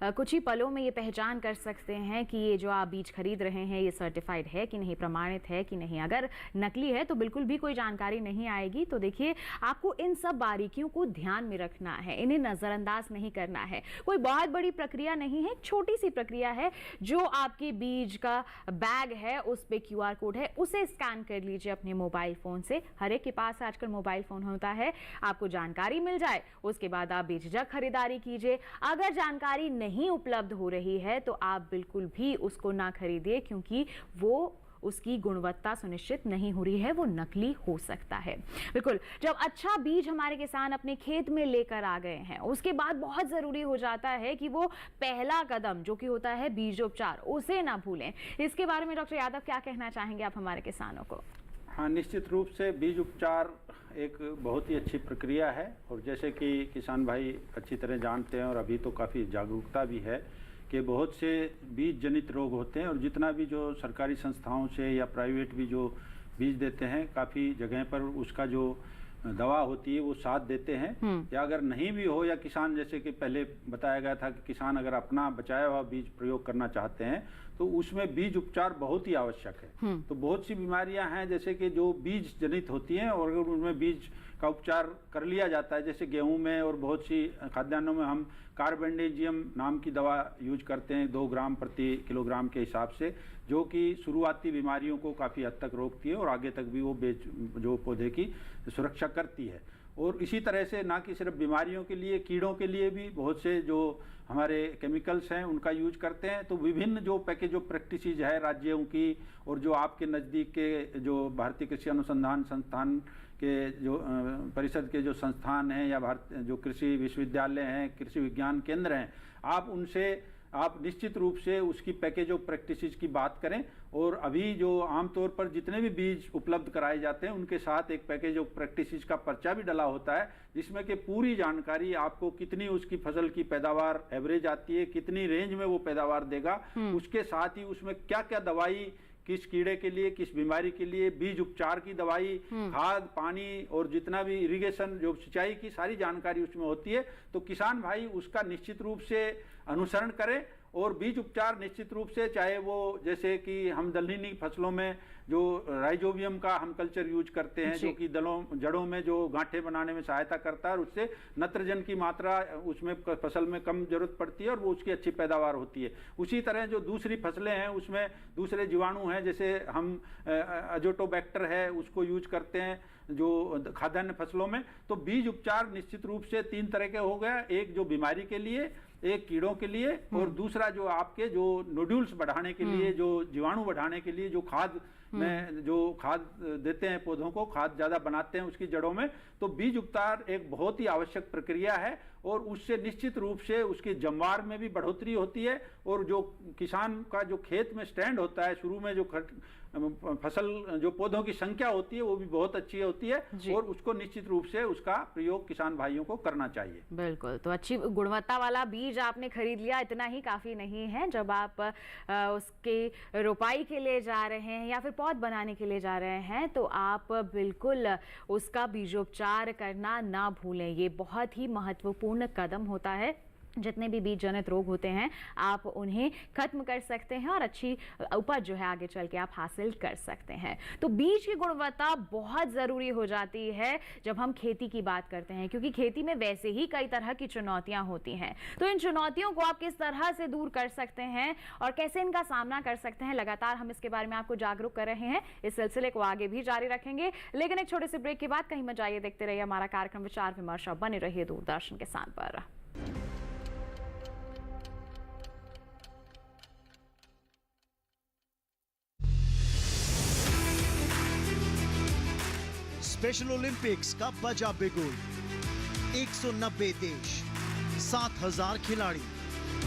कुछ ही पलों में ये पहचान कर सकते हैं कि ये जो आप बीज खरीद रहे हैं ये सर्टिफाइड है कि नहीं, प्रमाणित है कि नहीं। अगर नकली है तो बिल्कुल भी कोई जानकारी नहीं आएगी। तो देखिए, आपको इन सब बारीकियों को ध्यान में रखना है, इन्हें नज़रअंदाज नहीं करना है। कोई बहुत बड़ी प्रक्रिया नहीं है, छोटी सी प्रक्रिया है। जो आपके बीज का बैग है उस पर QR कोड है, उसे स्कैन कर लीजिए अपने मोबाइल फ़ोन से। हर एक के पास आजकल मोबाइल फ़ोन होता है। आपको जानकारी मिल जाए, उसके बाद आप बेझिझक खरीदारी कीजिए। अगर जानकारी नहीं उपलब्ध हो रही है तो आप बिल्कुल भी उसको ना खरीदिए, क्योंकि वो उसकी गुणवत्ता सुनिश्चित नहीं हो रही है, वो नकली हो सकता है। बिल्कुल, जब अच्छा बीज हमारे किसान अपने खेत में लेकर आ गए हैं, उसके बाद बहुत ज़रूरी हो जाता है कि वो पहला कदम जो कि होता है बीजोपचार, उसे ना भूलें। इसके बारे में डॉक्टर यादव क्या कहना चाहेंगे आप हमारे किसानों को? हाँ, निश्चित रूप से बीज उपचार एक बहुत ही अच्छी प्रक्रिया है और जैसे कि किसान भाई अच्छी तरह जानते हैं और अभी तो काफ़ी जागरूकता भी है कि बहुत से बीज जनित रोग होते हैं और जितना भी जो सरकारी संस्थाओं से या प्राइवेट भी जो बीज देते हैं, काफ़ी जगह पर उसका जो दवा होती है वो साथ देते हैं, या अगर नहीं भी हो या किसान, जैसे कि पहले बताया गया था कि किसान अगर अपना बचाया हुआ बीज प्रयोग करना चाहते हैं तो उसमें बीज उपचार बहुत ही आवश्यक है। तो बहुत सी बीमारियां हैं जैसे कि जो बीज जनित होती हैं और अगर उनमें बीज का उपचार कर लिया जाता है, जैसे गेहूं में और बहुत सी खाद्यान्नों में हम कार्बेंडेजियम नाम की दवा यूज करते हैं 2 ग्राम प्रति किलोग्राम के हिसाब से, जो कि शुरुआती बीमारियों को काफ़ी हद तक रोकती है और आगे तक भी वो जो पौधे की सुरक्षा करती है। और इसी तरह से ना कि सिर्फ बीमारियों के लिए, कीड़ों के लिए भी बहुत से जो हमारे केमिकल्स हैं उनका यूज करते हैं। तो विभिन्न जो पैकेज ऑफ प्रैक्टिसेस है राज्यों की और जो आपके नज़दीक के जो भारतीय कृषि अनुसंधान संस्थान के जो परिषद के जो संस्थान हैं या जो कृषि विश्वविद्यालय हैं, कृषि विज्ञान केंद्र हैं, आप उनसे आप निश्चित रूप से उसकी पैकेज ऑफ प्रैक्टिसेस की बात करें। और अभी जो आमतौर पर जितने भी बीज उपलब्ध कराए जाते हैं उनके साथ एक पैकेज ऑफ प्रैक्टिसेस का पर्चा भी डला होता है, जिसमें कि पूरी जानकारी आपको कितनी उसकी फसल की पैदावार एवरेज आती है, कितनी रेंज में वो पैदावार देगा, उसके साथ ही उसमें क्या क्या दवाई किस कीड़े के लिए, किस बीमारी के लिए, बीज उपचार की दवाई, खाद, पानी और जितना भी इरिगेशन जो सिंचाई की सारी जानकारी उसमें होती है। तो किसान भाई उसका निश्चित रूप से अनुसरण करें और बीज उपचार निश्चित रूप से, चाहे वो जैसे कि हम दलहनी फसलों में जो राइजोबियम का हम कल्चर यूज करते हैं जो कि जड़ों में जो गांठें बनाने में सहायता करता है और उससे नत्रजन की मात्रा उसमें फसल में कम जरूरत पड़ती है और वो उसकी अच्छी पैदावार होती है। उसी तरह जो दूसरी फसलें हैं उसमें दूसरे जीवाणु हैं, जैसे हम अजोटोबैक्टर है उसको यूज करते हैं जो खाद्यान्न फसलों में। तो बीज उपचार निश्चित रूप से 3 तरह के हो गया, एक जो बीमारी के लिए, एक कीड़ों के लिए और दूसरा जो आपके जो नोड्यूल्स बढ़ाने के लिए, जो जीवाणु बढ़ाने के लिए, जो खाद में जो खाद देते हैं पौधों को, खाद ज़्यादा बनाते हैं उसकी जड़ों में। तो बीज उपचार एक बहुत ही आवश्यक प्रक्रिया है और उससे निश्चित रूप से उसकी जमवार में भी बढ़ोतरी होती है और जो किसान का जो खेत में स्टैंड होता है, शुरू में जो फसल जो पौधों की संख्या होती है वो भी बहुत अच्छी होती है और उसको निश्चित रूप से उसका प्रयोग किसान भाइयों को करना चाहिए। बिल्कुल, तो अच्छी गुणवत्ता वाला बीज आपने खरीद लिया, इतना ही काफ़ी नहीं है। जब आप उसके रोपाई के लिए जा रहे हैं या फिर पौध बनाने के लिए जा रहे हैं तो आप बिल्कुल उसका बीजोपचार करना ना भूलें। ये बहुत ही महत्वपूर्ण कदम होता है। जितने भी बीज जनित रोग होते हैं आप उन्हें खत्म कर सकते हैं और अच्छी उपज जो है आगे चल के आप हासिल कर सकते हैं। तो बीज की गुणवत्ता बहुत ज़रूरी हो जाती है जब हम खेती की बात करते हैं, क्योंकि खेती में वैसे ही कई तरह की चुनौतियां होती हैं। तो इन चुनौतियों को आप किस तरह से दूर कर सकते हैं और कैसे इनका सामना कर सकते हैं, लगातार हम इसके बारे में आपको जागरूक कर रहे हैं। इस सिलसिले को आगे भी जारी रखेंगे, लेकिन एक छोटे से ब्रेक के बाद कहीं मत जाइए, देखते रहिए हमारा कार्यक्रम विचार विमर्श। बने रहिए दूरदर्शन किसान पर। स्पेशल ओलंपिक्स का बजा बेगुल, 190 देश, 7000 खिलाड़ी।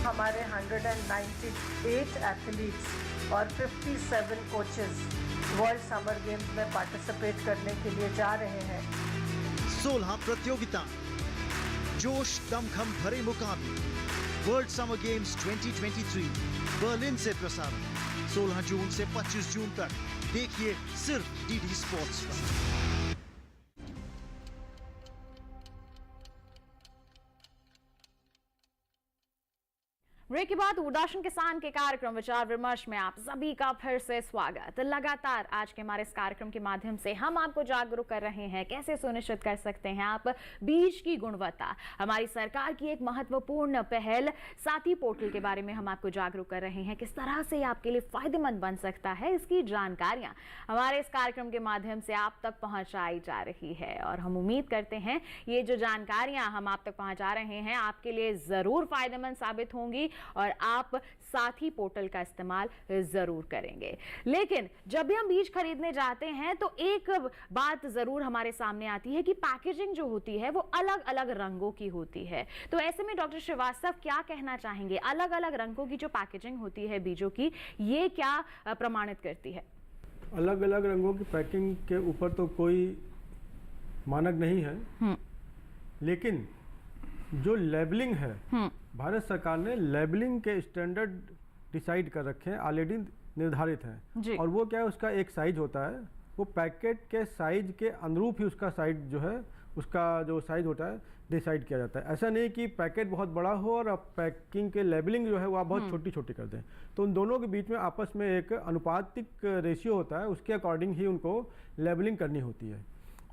हमारे 198 एथलीट्स और 57 कोचेस वर्ल्ड समर गेम्स में पार्टिसिपेट करने के लिए जा रहे हैं। 16 प्रतियोगिता, जोश दमखम भरे मुकाबले। वर्ल्ड समर गेम्स 2023 बर्लिन से प्रसारण 16 जून से 25 जून तक। देखिए सिर्फ डीडी स्पोर्ट्स पर। ब्रेक के बाद दूरदर्शन किसान के कार्यक्रम विचार विमर्श में आप सभी का फिर से स्वागत। लगातार आज के हमारे इस कार्यक्रम के माध्यम से हम आपको जागरूक कर रहे हैं कैसे सुनिश्चित कर सकते हैं आप बीज की गुणवत्ता। हमारी सरकार की एक महत्वपूर्ण पहल साथी पोर्टल के बारे में हम आपको जागरूक कर रहे हैं, किस तरह से आपके लिए फायदेमंद बन सकता है। इसकी जानकारियां हमारे इस कार्यक्रम के माध्यम से आप तक पहुंचाई जा रही है और हम उम्मीद करते हैं ये जो जानकारियां हम आप तक पहुंचा रहे हैं आपके लिए जरूर फायदेमंद साबित होंगी और आप साथी पोर्टल का इस्तेमाल ज़रूर करेंगे। लेकिन जब भी हम बीज खरीदने जाते हैं तो एक बात ज़रूर हमारे सामने आती है कि पैकेजिंग जो होती है वो अलग अलग रंगों की होती है। तो ऐसे में डॉक्टर श्रीवास्तव क्या कहना चाहेंगे, अलग अलग रंगों की जो पैकेजिंग होती है बीजों की, ये क्या प्रमाणित करती है? अलग अलग रंगों की पैकिंग के ऊपर तो कोई मानक नहीं है, लेकिन जो लेबलिंग है, भारत सरकार ने लेबलिंग के स्टैंडर्ड डिसाइड कर रखे हैं, ऑलरेडी निर्धारित हैं। और वो क्या है, उसका एक साइज होता है, वो पैकेट के साइज के अनुरूप ही उसका साइज जो है, उसका जो साइज होता है डिसाइड किया जाता है। ऐसा नहीं कि पैकेट बहुत बड़ा हो और अब पैकिंग के लेबलिंग जो है वो आप बहुत छोटी छोटी कर दें। तो उन दोनों के बीच में आपस में एक अनुपातिक रेशियो होता है, उसके अकॉर्डिंग ही उनको लेबलिंग करनी होती है।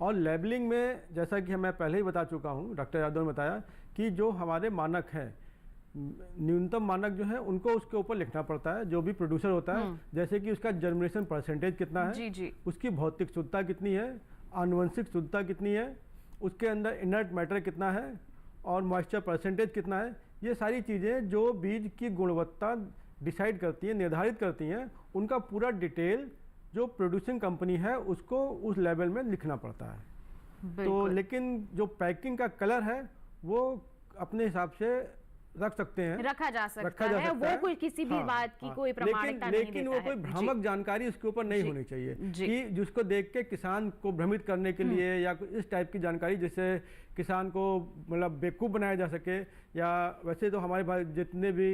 और लेबलिंग में जैसा कि मैं पहले ही बता चुका हूँ, डॉक्टर यादव ने बताया कि जो हमारे मानक हैं, न्यूनतम मानक जो है उनको उसके ऊपर लिखना पड़ता है। जो भी प्रोड्यूसर होता है, जैसे कि उसका जर्मिनेशन परसेंटेज कितना है, उसकी भौतिक शुद्धता कितनी है, आनुवंशिक शुद्धता कितनी है, उसके अंदर इनर्ट मैटर कितना है और मॉइस्चर परसेंटेज कितना है, ये सारी चीज़ें जो बीज की गुणवत्ता डिसाइड करती हैं, निर्धारित करती हैं, उनका पूरा डिटेल जो प्रोड्यूसिंग कंपनी है उसको उस लेवल में लिखना पड़ता है। तो लेकिन जो पैकिंग का कलर है वो अपने हिसाब से रख सकते हैं, रखा जा सकता है, वो कोई किसी भी बात की कोई प्रमाणिकता नहीं देता है। लेकिन वो कोई भ्रामक जानकारी उसके ऊपर नहीं होनी चाहिए कि जिसको देख के किसान को भ्रमित करने के लिए या इस टाइप की जानकारी जिससे किसान को मतलब बेवकूफ़ बनाया जा सके। या वैसे तो हमारे भाई जितने भी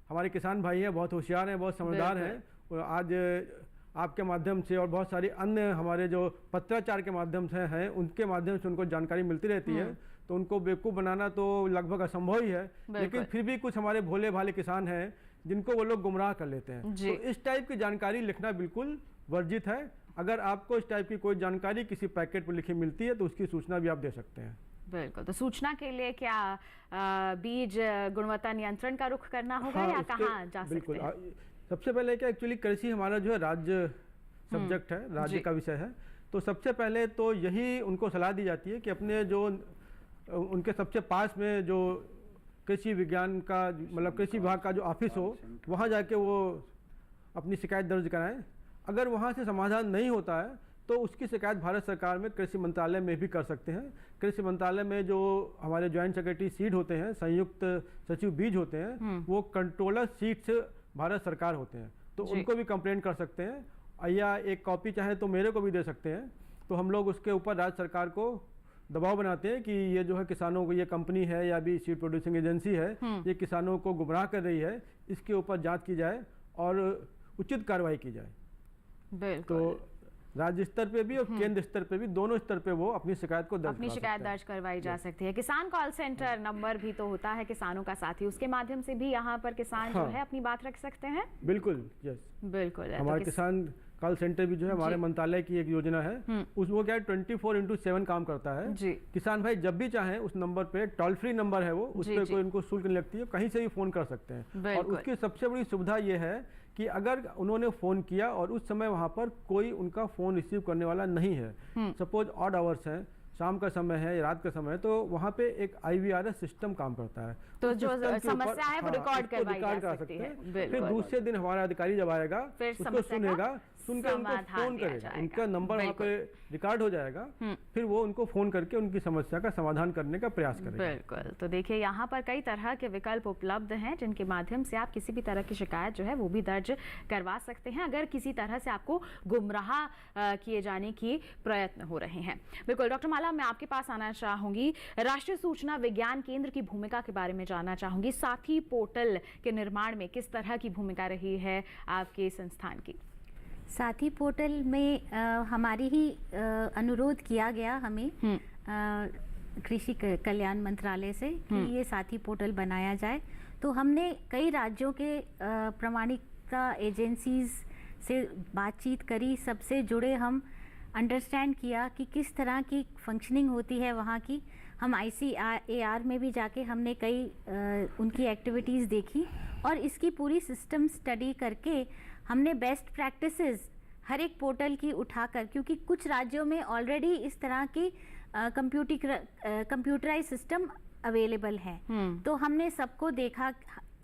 हमारे किसान भाई हैं बहुत होशियार हैं, बहुत समझदार हैं। आज आपके माध्यम से और बहुत सारी अन्य हमारे जो पत्राचार के माध्यम से हैं, उनके माध्यम से उनको जानकारी मिलती रहती है। तो उनको बेवकूफ़ बनाना तो लगभग असंभव ही है, लेकिन फिर भी कुछ हमारे भोले भाले किसान हैं जिनको वो लोग गुमराह कर लेते हैं। तो इस टाइप की जानकारी लिखना बिल्कुल वर्जित है। अगर आपको इस टाइप की कोई जानकारी किसी पैकेट पर लिखी मिलती है तो उसकी सूचना भी आप दे सकते हैं। बिल्कुल। तो सूचना के लिए क्या बीज गुणवत्ता नियंत्रण का रुख करना होगा या कहाँ जा सकते हैं? सबसे पहले क्या, एक्चुअली कृषि हमारा जो है राज्य सब्जेक्ट है, राज्य का विषय है। तो सबसे पहले तो यही उनको सलाह दी जाती है कि अपने जो उनके सबसे पास में जो कृषि विज्ञान का मतलब कृषि विभाग का जो ऑफिस हो, वहाँ जाके वो अपनी शिकायत दर्ज कराएं। अगर वहाँ से समाधान नहीं होता है तो उसकी शिकायत भारत सरकार में कृषि मंत्रालय में भी कर सकते हैं। कृषि मंत्रालय में जो हमारे ज्वाइंट सेक्रेटरी सीड होते हैं, संयुक्त सचिव बीज होते हैं, वो कंट्रोलर सीड्स भारत सरकार होते हैं, तो उनको भी कंप्लेंट कर सकते हैं या एक कॉपी चाहे तो मेरे को भी दे सकते हैं। तो हम लोग उसके ऊपर राज्य सरकार को दबाव बनाते हैं कि ये जो है किसानों को, ये कंपनी है या भी सीड प्रोड्यूसिंग एजेंसी है, ये किसानों को गुमराह कर रही है, इसके ऊपर जांच की जाए और उचित कार्रवाई की जाए। तो राज्य स्तर पे भी और केंद्र स्तर पे भी, दोनों स्तर पे वो अपनी शिकायत को दर्ज करवाई जा सकती है। किसान कॉल सेंटर नंबर भी तो होता है किसानों का साथी, उसके माध्यम से भी यहाँ पर किसान जो है अपनी बात रख सकते हैं। बिल्कुल, यस, बिल्कुल। हमारे किसान कॉल सेंटर भी जो है हमारे मंत्रालय की एक योजना है, उसमें क्या 24/7 काम करता है। किसान भाई जब भी चाहें उस नंबर पे, टोल फ्री नंबर है वो, उस पर कोई उनको शुल्क नहीं लगती है, कहीं से भी फोन कर सकते हैं। और उसकी सबसे बड़ी सुविधा ये है कि अगर उन्होंने फ़ोन किया और उस समय वहाँ पर कोई उनका फ़ोन रिसीव करने वाला नहीं है, सपोज ऑड आवर्स हैं, शाम का समय है, रात का समय है, तो वहाँ पे एक IVRS सिस्टम काम करता है। तो जो समस्या है वो रिकॉर्ड करवाई जा सकती है। फिर दूसरे दिन हमारा अधिकारी जब आएगा उसको सुनेगा, सुनकर उनको फोन करेगा, उनका नंबर वहाँ पे रिकॉर्ड हो जाएगा, फिर वो उनको फोन करके उनकी समस्या का समाधान करने का प्रयास करेगा। बिल्कुल। तो देखिए यहाँ पर कई तरह के विकल्प उपलब्ध हैं जिनके माध्यम से आप किसी भी तरह की शिकायत जो है वो भी दर्ज करवा सकते हैं अगर किसी तरह से आपको गुमराह किए जाने की प्रयत्न हो रहे हैं। बिल्कुल डॉक्टर माला, मैं आपके पास आना चाहूंगी, राष्ट्रीय सूचना विज्ञान केंद्र की भूमिका के बारे में जानना चाहूंगी। साथी पोर्टल के निर्माण में किस तरह की भूमिका रही है आपके संस्थान की? साथी पोर्टल में हमारी ही अनुरोध किया गया हमें कृषि कल्याण मंत्रालय से कि ये साथी पोर्टल बनाया जाए। तो हमने कई राज्यों के प्रमाणिकता एजेंसीज से बातचीत करी, सबसे जुड़े, हम अंडरस्टैंड किया कि किस तरह की फंक्शनिंग होती है वहाँ की। हम ICAR में भी जाके हमने कई उनकी एक्टिविटीज़ देखी और इसकी पूरी सिस्टम स्टडी करके हमने बेस्ट प्रैक्टिसेस हर एक पोर्टल की उठाकर, क्योंकि कुछ राज्यों में ऑलरेडी इस तरह की कंप्यूटराइज सिस्टम अवेलेबल है, तो हमने सबको देखा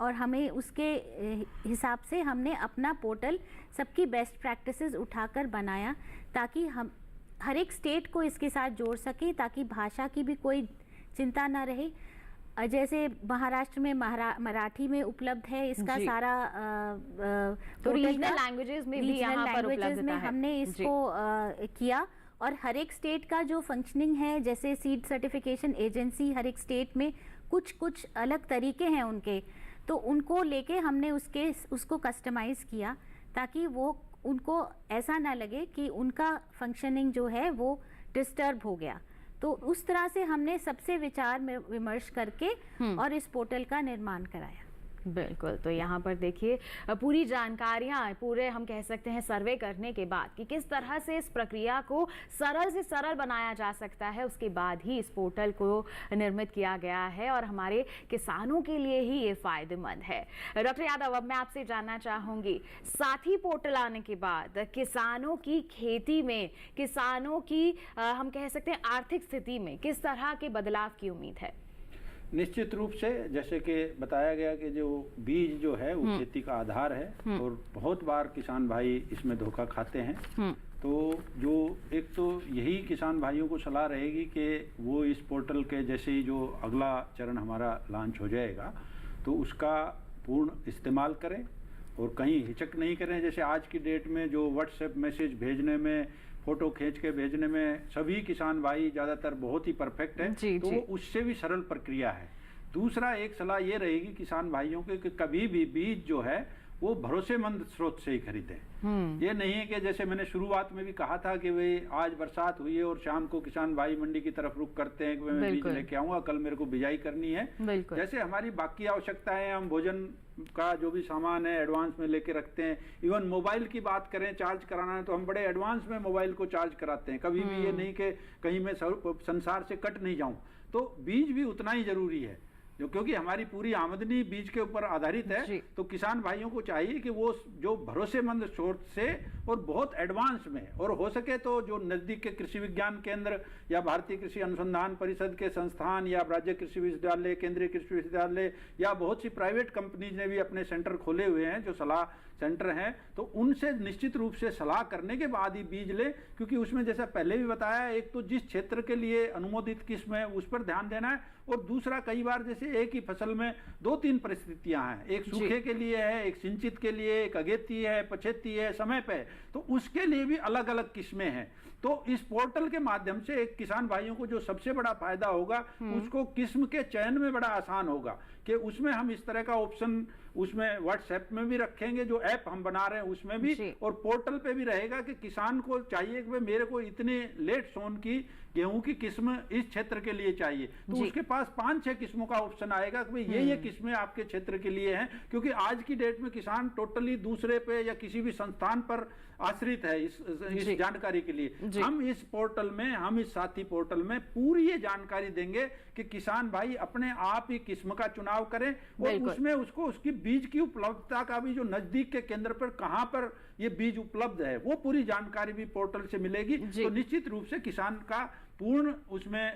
और हमें उसके हिसाब से हमने अपना पोर्टल सबकी बेस्ट प्रैक्टिसेस उठाकर बनाया, ताकि हम हर एक स्टेट को इसके साथ जोड़ सकें, ताकि भाषा की भी कोई चिंता ना रहे। जैसे महाराष्ट्र में मराठी में उपलब्ध है इसका सारा तो रीजनल लैंग्वेजेस में भी यहाँ पर उपलब्धता है। हमने इसको किया, और हर एक स्टेट का जो फंक्शनिंग है, जैसे सीड सर्टिफिकेशन एजेंसी हर एक स्टेट में कुछ अलग तरीके हैं उनके, तो उनको लेके हमने उसको कस्टमाइज़ किया, ताकि वो उनको ऐसा ना लगे कि उनका फंक्शनिंग जो है वो डिस्टर्ब हो गया। तो उस तरह से हमने सबसे विचार विमर्श करके और इस पोर्टल का निर्माण कराया। बिल्कुल, तो यहाँ पर देखिए पूरी जानकारियाँ, पूरे हम कह सकते हैं सर्वे करने के बाद कि किस तरह से इस प्रक्रिया को सरल से सरल बनाया जा सकता है, उसके बाद ही इस पोर्टल को निर्मित किया गया है और हमारे किसानों के लिए ही ये फायदेमंद है। डॉक्टर यादव, अब मैं आपसे जानना चाहूँगी, साथी पोर्टल आने के बाद किसानों की खेती में, किसानों की हम कह सकते हैं आर्थिक स्थिति में किस तरह के बदलाव की उम्मीद है? निश्चित रूप से, जैसे कि बताया गया कि जो बीज जो है वो खेती का आधार है और बहुत बार किसान भाई इसमें धोखा खाते हैं। तो जो एक तो यही किसान भाइयों को सलाह रहेगी कि वो इस पोर्टल के जैसे ही जो अगला चरण हमारा लॉन्च हो जाएगा तो उसका पूर्ण इस्तेमाल करें और कहीं हिचक नहीं करें। जैसे आज की डेट में जो व्हाट्सएप मैसेज भेजने में, फोटो खींच के भेजने में सभी किसान भाई ज़्यादातर बहुत ही परफेक्ट हैं, तो वो उससे भी सरल प्रक्रिया है। दूसरा एक सलाह ये रहेगी किसान भाइयों के कि कभी भी बीज जो है वो भरोसेमंद स्रोत से ही खरीदें। ये नहीं है कि जैसे मैंने शुरुआत में भी कहा था कि भाई आज बरसात हुई है और शाम को किसान भाई मंडी की तरफ रुख करते हैं कि मैं बीज लेके आऊंगा, कल मेरे को बिजाई करनी है। जैसे हमारी बाकी आवश्यकताएं, हम भोजन का जो भी सामान है एडवांस में लेके रखते हैं। इवन मोबाइल की बात करें, चार्ज कराना है तो हम बड़े एडवांस में मोबाइल को चार्ज कराते हैं। कभी भी ये नहीं कि कहीं मैं संसार से कट नहीं जाऊं। तो बीज भी उतना ही जरूरी है, क्योंकि हमारी पूरी आमदनी बीज के ऊपर आधारित है। तो किसान भाइयों को चाहिए कि वो जो भरोसेमंद स्रोत से और बहुत एडवांस में, और हो सके तो जो नज़दीक के कृषि विज्ञान केंद्र या भारतीय कृषि अनुसंधान परिषद के संस्थान या राज्य कृषि विश्वविद्यालय, केंद्रीय कृषि विश्वविद्यालय या बहुत सी प्राइवेट कंपनीज ने भी अपने सेंटर खोले हुए हैं जो सलाह सेंटर हैं, तो उनसे निश्चित रूप से सलाह करने के बाद ही बीज ले। क्योंकि उसमें जैसा पहले भी बताया, एक तो जिस क्षेत्र के लिए अनुमोदित किस्म है उस पर ध्यान देना है, और दूसरा कई बार जैसे एक ही फसल में 2-3 परिस्थितियां हैं, एक सूखे के लिए है, एक सिंचित के लिए, एक अगेती है, पछेती है, समय पे, तो उसके लिए भी अलग अलग किस्में हैं। तो इस पोर्टल के माध्यम से एक किसान भाइयों को जो सबसे बड़ा फायदा होगा, उसको किस्म के चयन में बड़ा आसान होगा कि उसमें हम इस तरह का ऑप्शन उसमें व्हाट्सएप में भी रखेंगे, जो ऐप हम बना रहे हैं उसमें भी, और पोर्टल पे भी रहेगा कि किसान को चाहिए कि मेरे को इतने लेट सोन की गेहूं की किस्म इस क्षेत्र के लिए चाहिए, तो उसके पास 5-6 किस्मों का ऑप्शन आएगा कि भाई ये किस्में आपके क्षेत्र के लिए हैं। क्योंकि आज की डेट में किसान टोटली दूसरे पे या किसी भी संस्थान पर आश्रित है इस जानकारी के लिए। हम इस पोर्टल में, हम इस साथी पोर्टल में पूरी ये जानकारी देंगे कि किसान भाई अपने आप ही किस्म का चुनाव करें, और उसमें उसको उसकी बीज की उपलब्धता का भी, जो नजदीक के केंद्र पर कहां पर ये बीज उपलब्ध है, वो पूरी जानकारी भी पोर्टल से मिलेगी। तो निश्चित रूप से किसान का पूर्ण उसमें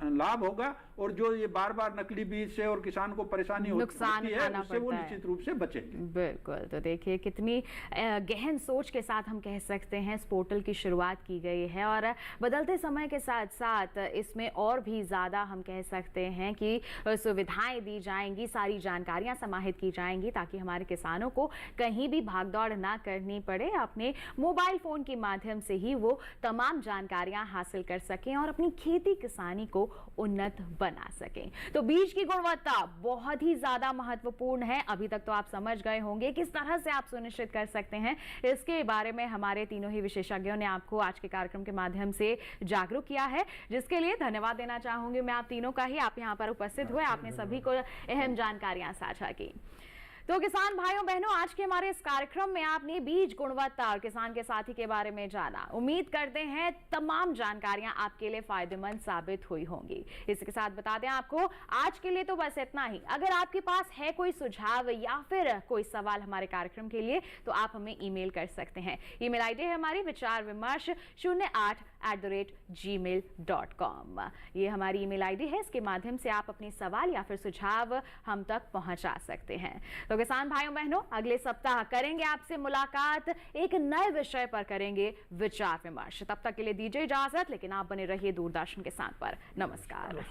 लाभ होगा, और जो ये बार बार नकली बीज से और किसान को परेशानी होती है उससे वो निश्चित रूप से बचेंगे। बिल्कुल, तो देखिए कितनी गहन सोच के साथ हम कह सकते हैं इस पोर्टल की शुरुआत की गई है, और बदलते समय के साथ साथ इसमें और भी ज़्यादा हम कह सकते हैं कि सुविधाएं दी जाएंगी, सारी जानकारियां समाहित की जाएंगी, ताकि हमारे किसानों को कहीं भी भागदौड़ ना करनी पड़े, अपने मोबाइल फ़ोन के माध्यम से ही वो तमाम जानकारियां हासिल कर सकें और अपनी खेती किसानी को उन्नत बना सकें। तो बीज की गुणवत्ता बहुत ही ज्यादा महत्वपूर्ण है। अभी तक तो आप समझ गए होंगे किस तरह से आप सुनिश्चित कर सकते हैं, इसके बारे में हमारे तीनों ही विशेषज्ञों ने आपको आज के कार्यक्रम के माध्यम से जागरूक किया है, जिसके लिए धन्यवाद देना चाहूंगी मैं आप तीनों का ही। आप यहाँ पर उपस्थित हुए, आपने सभी को अहम जानकारियां साझा की। तो किसान भाइयों बहनों, आज के हमारे इस कार्यक्रम में आपने बीज गुणवत्ता और किसान के साथी के बारे में जाना। उम्मीद करते हैं तमाम जानकारियां आपके लिए फायदेमंद साबित हुई होंगी। इसके साथ बता दें आपको, आज के लिए तो बस इतना ही। अगर आपके पास है कोई सुझाव या फिर कोई सवाल हमारे कार्यक्रम के लिए, तो आप हमें ईमेल कर सकते हैं। ईमेल आईडी है हमारी विचार विमर्श 08@gmail.com। ये हमारी ईमेल आईडी है, इसके माध्यम से आप अपने सवाल या फिर सुझाव हम तक पहुंचा सकते हैं। तो किसान भाइयों बहनों, अगले सप्ताह करेंगे आपसे मुलाकात, एक नए विषय पर करेंगे विचार विमर्श। तब तक के लिए दीजिए इजाजत, लेकिन आप बने रहिए दूरदर्शन किसान पर। नमस्कार।